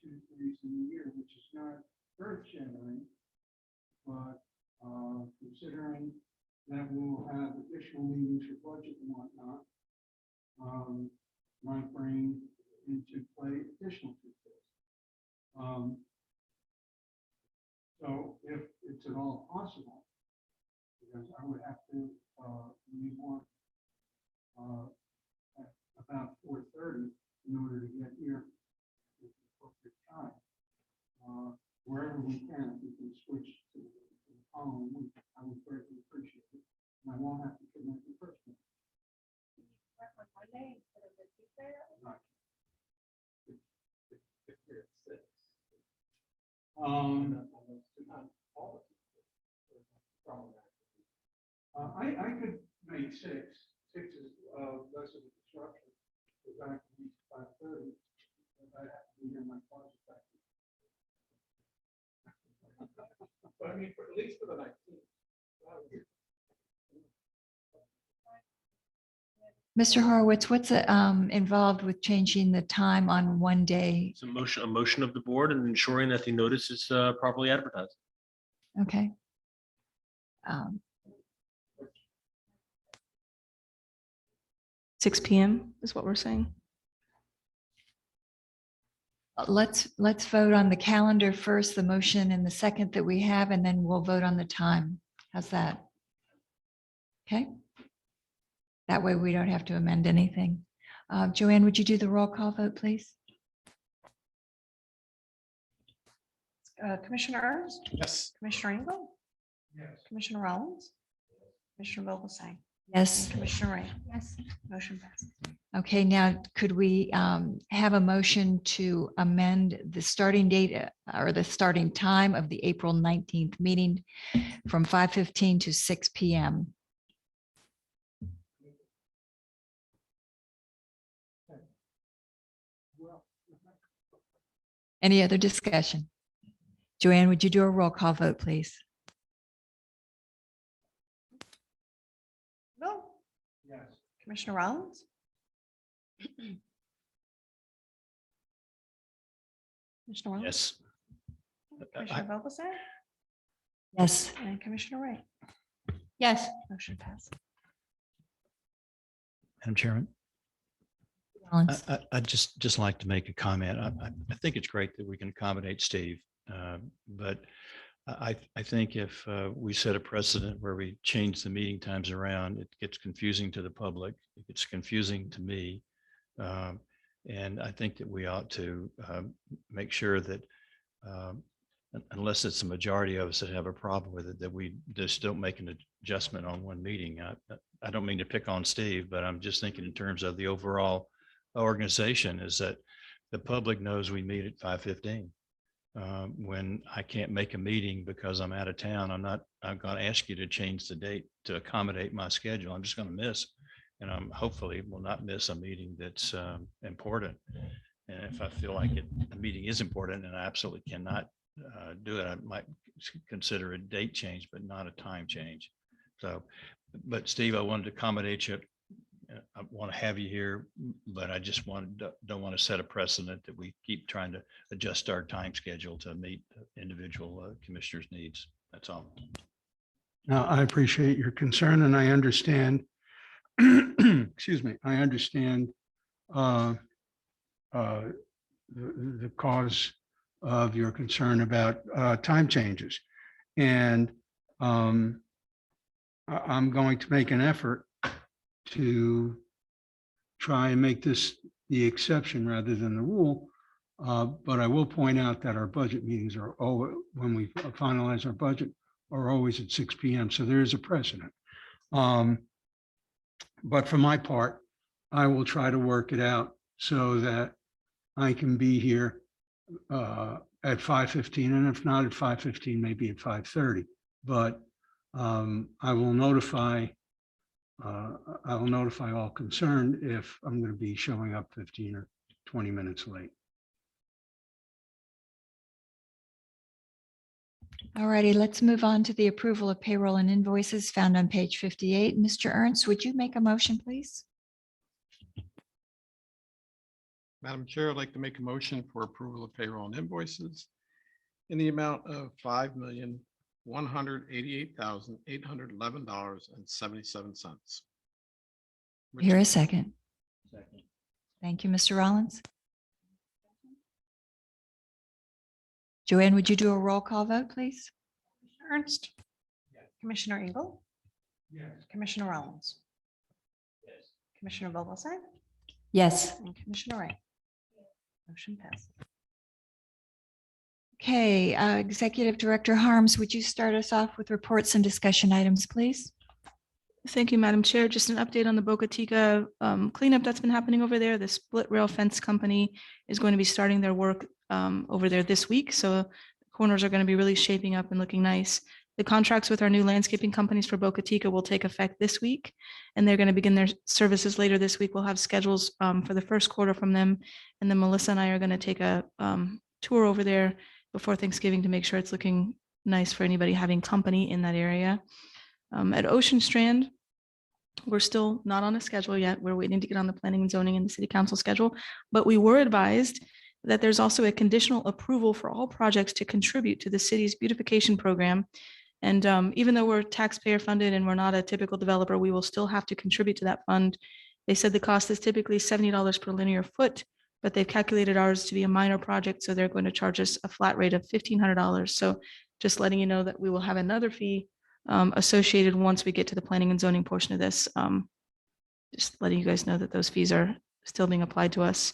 Tuesdays in the year, which is not earth shattering, but considering that we'll have additional meetings for budget and whatnot, might bring into play additional Tuesdays. So if it's at all possible, because I would have to leave work at about 4:30 in order to get here at the appropriate time. Wherever we can, if we can switch to the following week, I would greatly appreciate it. And I won't have to commit the first one. I could make 6. 6 is less of a disruption. Because I can reach 5:30. I have to be in my closet back. But I mean, at least for the 19th. Mr. Horowitz, what's involved with changing the time on one day? It's a motion of the board and ensuring that the notice is properly advertised. Okay. 6 p.m. is what we're saying. Let's vote on the calendar first, the motion and the second that we have, and then we'll vote on the time. How's that? Okay. That way we don't have to amend anything. Joanne, would you do the roll call vote, please? Commissioner Ernst, Yes. Commissioner Engel, Commissioner Rollins, Commissioner Vogelsang, Yes. and Commissioner Ray. Yes. Motion passes. Okay, now could we have a motion to amend the starting date or the starting time of the April 19th meeting from 5:15 to 6 PM? Any other discussion? Joanne, would you do a roll call vote, please? Bill? Yes. Commissioner Rollins? Commissioner Rollins? Yes. Commissioner Vogelsang? Yes. And Commissioner Ray. Yes. Motion passes. Madam Chairman, Rollins. I'd just like to make a comment. I think it's great that we can accommodate Steve. But I think if we set a precedent where we change the meeting times around, it gets confusing to the public. It gets confusing to me. And I think that we ought to make sure that unless it's a majority of us that have a problem with it, that we just don't make an adjustment on one meeting. I don't mean to pick on Steve, but I'm just thinking in terms of the overall organization is that the public knows we meet at 5:15. When I can't make a meeting because I'm out of town, I'm going to ask you to change the date to accommodate my schedule. I'm just going to miss, and I'm hopefully will not miss a meeting that's important. And if I feel like a meeting is important and I absolutely cannot do it, I might consider a date change, but not a time change. So, but Steve, I wanted to accommodate you. I want to have you here, but I just don't want to set a precedent that we keep trying to adjust our time schedule to meet individual commissioners' needs. That's all. Now, I appreciate your concern and I understand, excuse me, I understand the cause of your concern about time changes. And I'm going to make an effort to try and make this the exception rather than the rule. But I will point out that our budget meetings are always, when we finalize our budget, are always at 6 PM. So there is a precedent. But for my part, I will try to work it out so that I can be here at 5:15, and if not at 5:15, maybe at 5:30. But I will notify all concerned if I'm going to be showing up 15 or 20 minutes late. All righty, let's move on to the approval of payroll and invoices found on page 58. Mr. Ernst, would you make a motion, please? Madam Chair, I'd like to make a motion for approval of payroll and invoices in the amount of $5,188,811.77. Here a second. Thank you, Mr. Rollins. Joanne, would you do a roll call vote, please? Commissioner Ernst? Commissioner Engel? Commissioner Rollins? Commissioner Vogelsang? Yes. And Commissioner Ray. Motion passes. Okay, Executive Director Harms, would you start us off with reports and discussion items, please? Thank you, Madam Chair. Just an update on the Boca Chica cleanup that's been happening over there. The split rail fence company is going to be starting their work over there this week. So corners are going to be really shaping up and looking nice. The contracts with our new landscaping companies for Boca Chica will take effect this week, and they're going to begin their services later this week. We'll have schedules for the first quarter from them. And then Melissa and I are going to take a tour over there before Thanksgiving to make sure it's looking nice for anybody having company in that area. At Ocean Strand, we're still not on a schedule yet. We're waiting to get on the planning and zoning and the city council schedule, but we were advised that there's also a conditional approval for all projects to contribute to the city's beautification program. And even though we're taxpayer funded and we're not a typical developer, we will still have to contribute to that fund. They said the cost is typically $70 per linear foot, but they've calculated ours to be a minor project. So they're going to charge us a flat rate of $1,500. So just letting you know that we will have another fee associated once we get to the planning and zoning portion of this. Just letting you guys know that those fees are still being applied to us.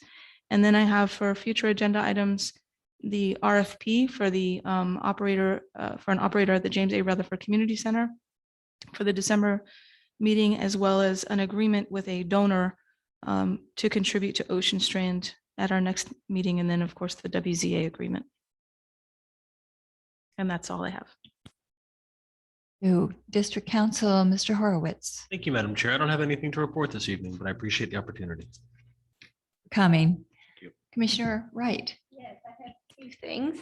And then I have for future agenda items, the RFP for the operator, for an operator at the James A. Rutherford Community Center for the December meeting, as well as an agreement with a donor to contribute to Ocean Strand at our next meeting. And then, of course, the WZA agreement. And that's all I have. To District Council, Mr. Horowitz, Thank you, Madam Chair. I don't have anything to report this evening, but I appreciate the opportunity. coming. you. Commissioner Wright. Yes, I have two things.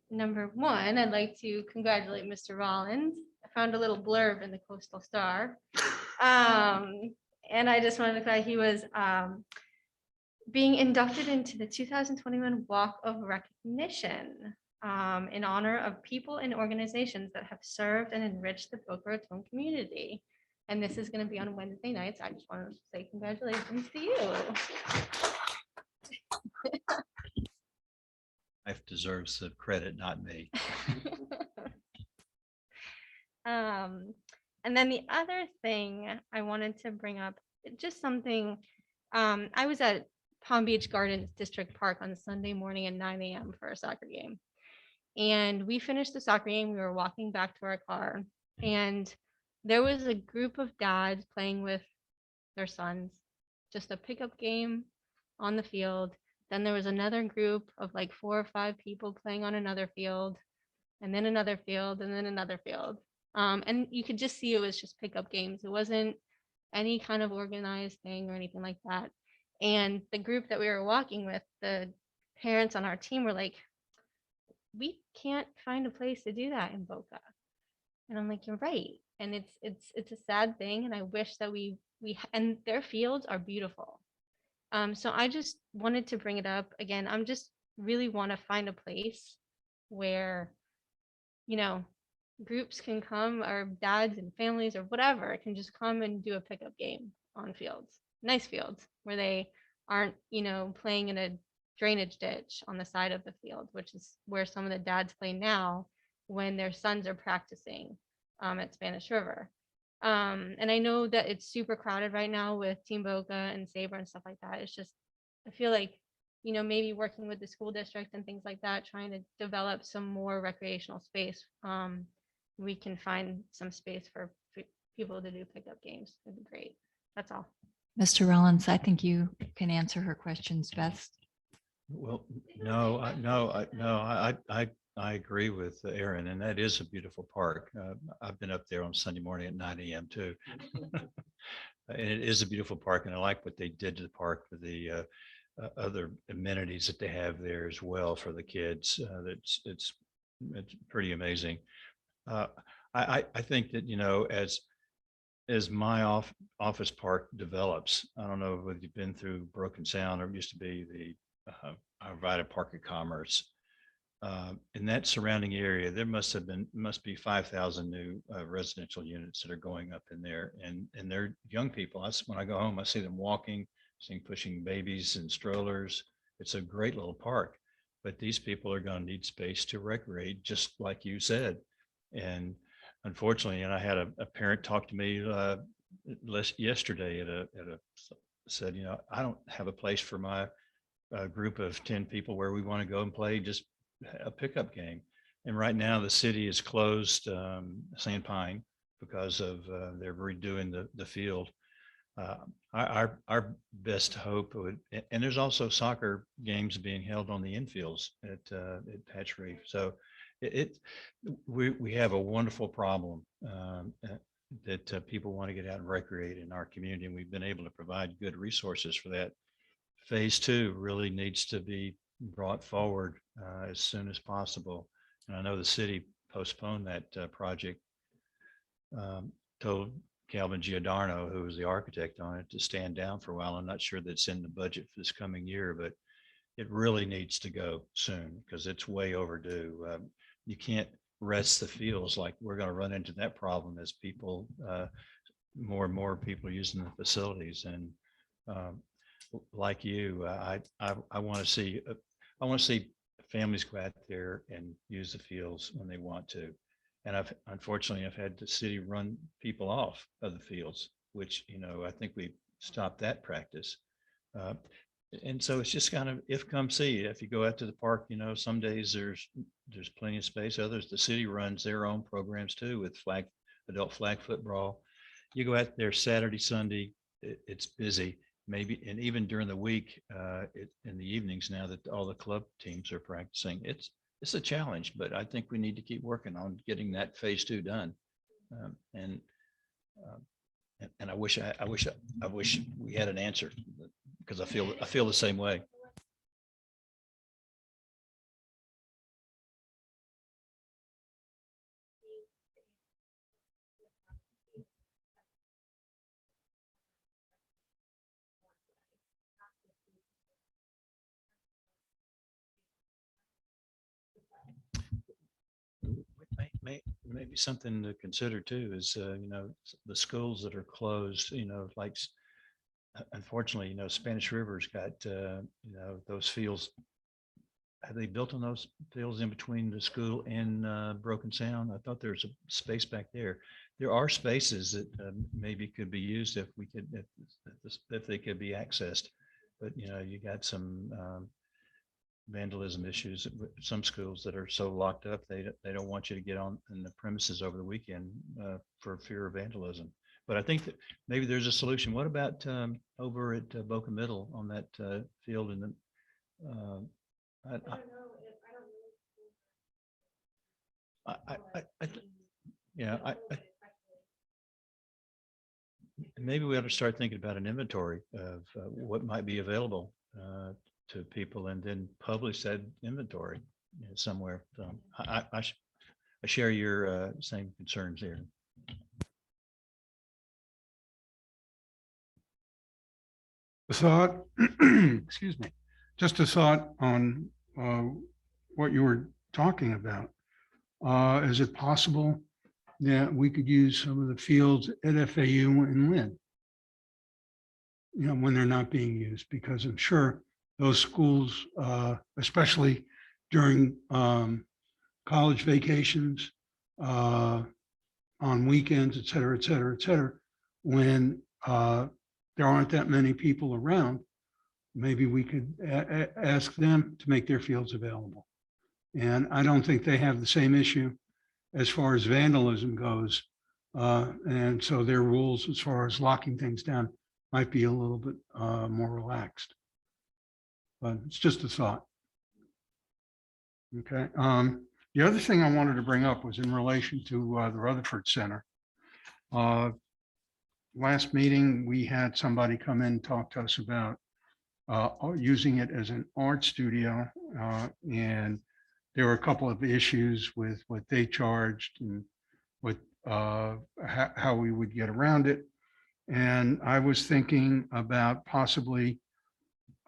Number one, I'd like to congratulate Mr. Rollins. I found a little blurb in the Coastal Star. And I just wanted to clarify, he was being inducted into the 2021 Walk of Recognition in honor of people and organizations that have served and enriched the Boca Raton community. And this is going to be on Wednesday nights. I just wanted to say congratulations to you. Life deserves the credit, not me. And then the other thing I wanted to bring up, just something, I was at Palm Beach Gardens District Park on Sunday morning at 9 a.m. for a soccer game. And we finished the soccer game. We were walking back to our car, and there was a group of dads playing with their sons, just a pickup game on the field. Then there was another group of like 4 or 5 people playing on another field, and then another field, and then another field. And you could just see it was just pickup games. It wasn't any kind of organized thing or anything like that. And the group that we were walking with, the parents on our team were like, we can't find a place to do that in Boca. And I'm like, you're right. And it's a sad thing. And I wish that we and their fields are beautiful. So I just wanted to bring it up again. I'm just really want to find a place where, you know, groups can come, or dads and families or whatever can just come and do a pickup game on fields, nice fields where they aren't, you know, playing in a drainage ditch on the side of the field, which is where some of the dads play now when their sons are practicing at Spanish River. And I know that it's super crowded right now with Team Boca and Sabre and stuff like that. It's just, I feel like, you know, maybe working with the school district and things like that, trying to develop some more recreational space. We can find some space for people to do pickup games. It'd be great. That's all. Mr. Rollins, I think you can answer her questions best. Well, I agree with Aaron, and that is a beautiful park. I've been up there on Sunday morning at 9 a.m. too. And it is a beautiful park, and I like what they did to the park with the other amenities that they have there as well for the kids. It's pretty amazing. I think that, you know, as my office park develops, I don't know whether you've been through Broken Sound, or it used to be the Arvada Park of Commerce. In that surrounding area, there must be 5,000 new residential units that are going up in there, and they're young people. When I go home, I see them walking, pushing babies and strollers. It's a great little park, but these people are going to need space to recreate, just like you said. And unfortunately, and I had a parent talk to me yesterday said, you know, I don't have a place for my group of 10 people where we want to go and play just a pickup game. And right now the city is closed, Sandpine, because of they're redoing the field. Our best hope would, and there's also soccer games being held on the infields at Patch Reef. So we have a wonderful problem that people want to get out and recreate in our community, and we've been able to provide good resources for that. Phase 2 really needs to be brought forward as soon as possible. And I know the city postponed that project, told Calvin Giordano, who was the architect on it, to stand down for a while. I'm not sure that's in the budget for this coming year, but it really needs to go soon because it's way overdue. You can't rest the fields. Like, we're going to run into that problem as people, more and more people using the facilities. And like you, I want to see families go out there and use the fields when they want to. And unfortunately, I've had the city run people off of the fields, which, I think we stopped that practice. Uh, And so it's just kind of if come see. If you go out to the park, some days there's plenty of space. Others, the city runs their own programs too with adult flag football. You go out there Saturday, Sunday, it's busy. Maybe, and even during the week, in the evenings now that all the club teams are practicing, it's a challenge, but I think we need to keep working on getting that phase 2 done. Um, And I wish we had an answer, because I feel the same way. Maybe something to consider too is, the schools that are closed, like unfortunately, Spanish River's got, those fields. Have they built on those fields in between the school and Broken Sound? I thought there's a space back there. There are spaces that maybe could be used if we could, if they could be accessed. But, you got some vandalism issues at some schools that are so locked up, they don't want you to get on in the premises over the weekend for fear of vandalism. But I think that maybe there's a solution. What about over at Boca Middle on that field in the maybe we ought to start thinking about an inventory of what might be available to people, and then publish that inventory somewhere. So I share your same concerns here. A thought, excuse me, just a thought on what you were talking about. Is it possible that we could use some of the fields at FAU and Lynn? When they're not being used, because I'm sure those schools, especially during college vacations, on weekends, et cetera, et cetera, et cetera, when there aren't that many people around, maybe we could ask them to make their fields available. And I don't think they have the same issue as far as vandalism goes. And so their rules as far as locking things down might be a little bit more relaxed. But it's just a thought. Okay. The other thing I wanted to bring up was in relation to the Rutherford Center. Last meeting, we had somebody come in and talk to us about using it as an art studio. And there were a couple of issues with what they charged and what how we would get around it. And I was thinking about possibly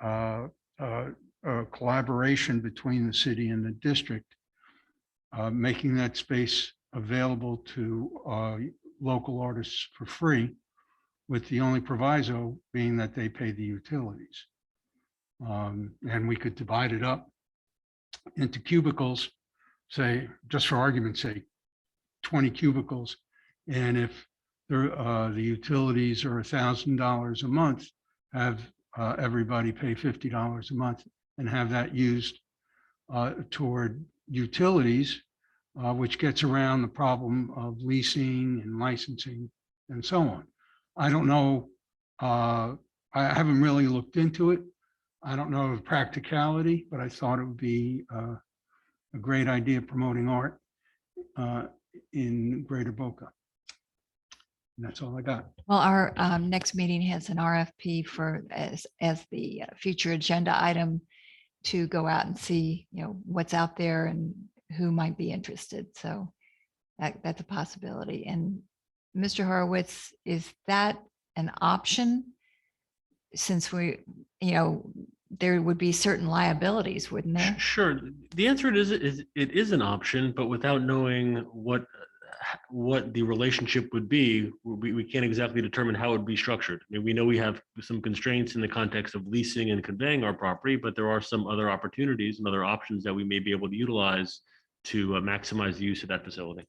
a collaboration between the city and the district, making that space available to local artists for free, with the only proviso being that they pay the utilities. And we could divide it up into cubicles, say, just for argument's sake, 20 cubicles. And if the utilities are $1,000 a month, have everybody pay $50 a month and have that used toward utilities, which gets around the problem of leasing and licensing and so on. I don't know. I haven't really looked into it. I don't know of practicality, but I thought it would be a great idea promoting art in Greater Boca. And that's all I got. Well, our next meeting has an RFP for as the future agenda item to go out and see, what's out there and who might be interested. So that's a possibility. And Mr. Horowitz, is that an option? Since we, there would be certain liabilities, wouldn't there? Sure. The answer is it is an option, but without knowing what the relationship would be, we can't exactly determine how it would be structured. I mean, we know we have some constraints in the context of leasing and conveying our property, but there are some other opportunities and other options that we may be able to utilize to maximize the use of that facility.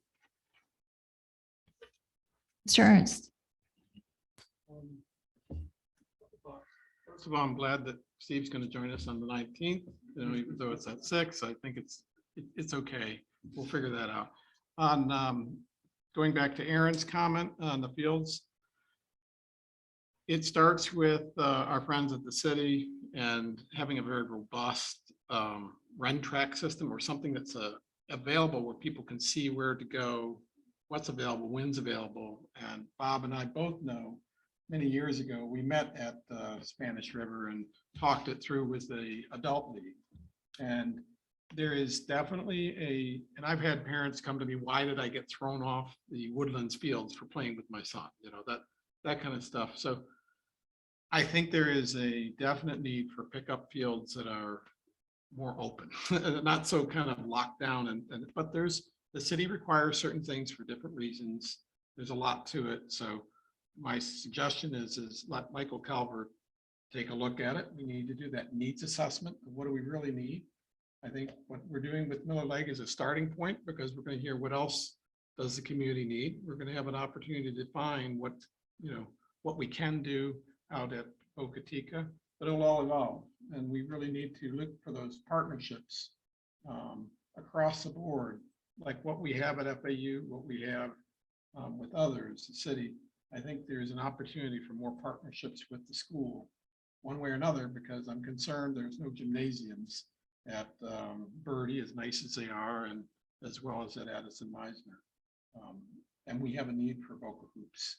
Mr. Ernst. First of all, I'm glad that Steve's going to join us on the 19th, even though it's at 6, I think it's okay. We'll figure that out. On going back to Aaron's comment on the fields, it starts with our friends at the city and having a very robust run track system or something that's available where people can see where to go, what's available, when's available. And Bob and I both know many years ago, we met at the Spanish River and talked it through with the adult league. And there is definitely and I've had parents come to me, why did I get thrown off the Woodlands fields for playing with my son? That kind of stuff. So I think there is a definite need for pickup fields that are more open, not so kind of locked down. But the city requires certain things for different reasons. There's a lot to it. So my suggestion is let Michael Calvert take a look at it. We need to do that needs assessment of what do we really need. I think what we're doing with Miller Lake is a starting point because we're going to hear what else does the community need. We're going to have an opportunity to define what we can do out at Boca Chica, but it'll all evolve. And we really need to look for those partnerships across the board, like what we have at FAU, what we have with others, the city. I think there's an opportunity for more partnerships with the school, one way or another, because I'm concerned there's no gymnasiums at Birdie, as nice as they are, and as well as at Addison Meisner. And we have a need for Boca hoops,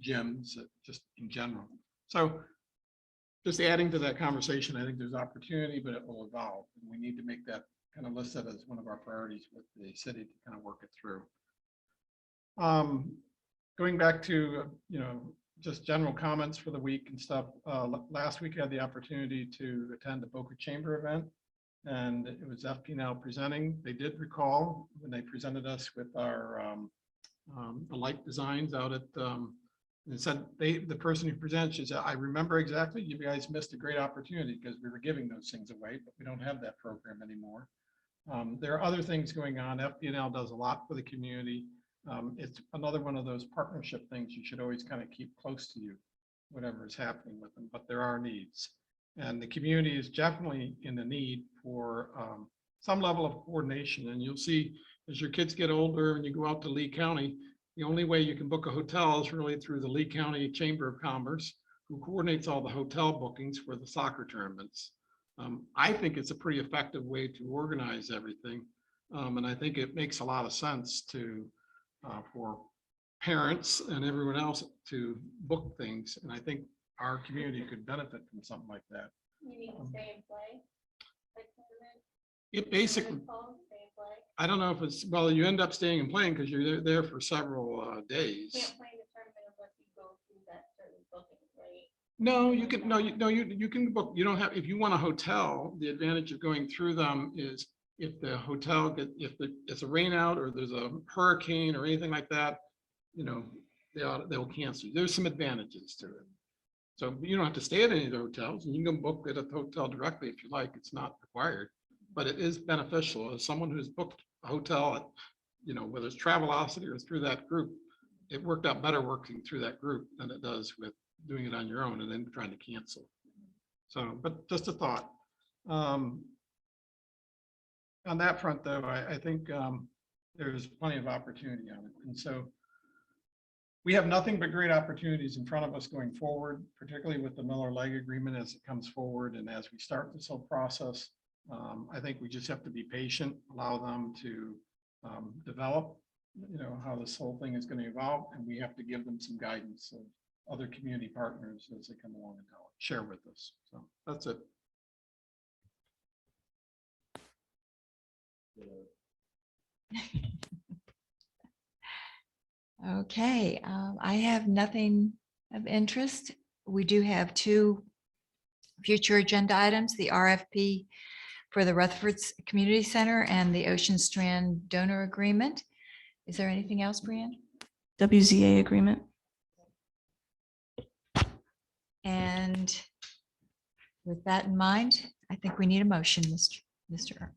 gyms, just in general. So just adding to that conversation, I think there's opportunity, but it will evolve. And we need to make that kind of listed as one of our priorities with the city to kind of work it through. Going back to, just general comments for the week and stuff. Last week I had the opportunity to attend the Boca Chamber event, and it was FP&L presenting. They did recall when they presented us with our the light designs out at, and said the person who presented, she said, I remember exactly, you guys missed a great opportunity because we were giving those things away, but we don't have that program anymore. There are other things going on. FP&L does a lot for the community. It's another one of those partnership things you should always kind of keep close to you, whatever is happening with them, but there are needs. And the community is definitely in the need for some level of coordination. And you'll see as your kids get older and you go out to Lee County, the only way you can book a hotel is really through the Lee County Chamber of Commerce, who coordinates all the hotel bookings for the soccer tournaments. I think it's a pretty effective way to organize everything. And I think it makes a lot of sense for parents and everyone else to book things. And I think our community could benefit from something like that. You need to stay and play? It basically, I don't know if it's, well, you end up staying and playing because you're there for several days. Can't play in the tournament unless you go through that certain booking, right? No, you can, you can book, you don't have, if you want a hotel, the advantage of going through them is if the hotel it's a rain out or there's a hurricane or anything like that, they'll cancel. There's some advantages to it. So you don't have to stay at any of the hotels, and you can book at a hotel directly if you like. It's not required, but it is beneficial as someone who's booked a hotel at, whether it's Travelocity or through that group, it worked out better working through that group than it does with doing it on your own and then trying to cancel. So, but just a thought. On that front, though, I think there's plenty of opportunity on it. And so we have nothing but great opportunities in front of us going forward, particularly with the Miller Lake agreement as it comes forward and as we start this whole process. I think we just have to be patient, allow them to develop, how this whole thing is going to evolve, and we have to give them some guidance of other community partners as they come along and share with us. So that's it. Okay, I have nothing of interest. We do have two future agenda items, the RFP for the Rutherford's Community Center and the Ocean Strand donor agreement. Is there anything else, Brianne? WZA agreement. And with that in mind, I think we need a motion, Mr.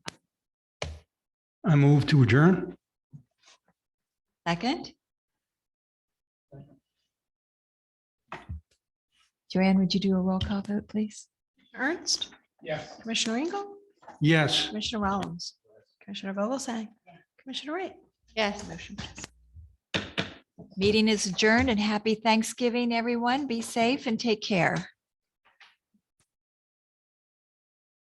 I move to adjourn. Second. Joanne, would you do a roll call vote, please? Ernst, Yes. Commissioner Engel, Yes. Commissioner Rollins, Commissioner Vogelsang, Commissioner Wright. Yes. Motion passes. Meeting is adjourned and happy Thanksgiving, everyone. Be safe and take care.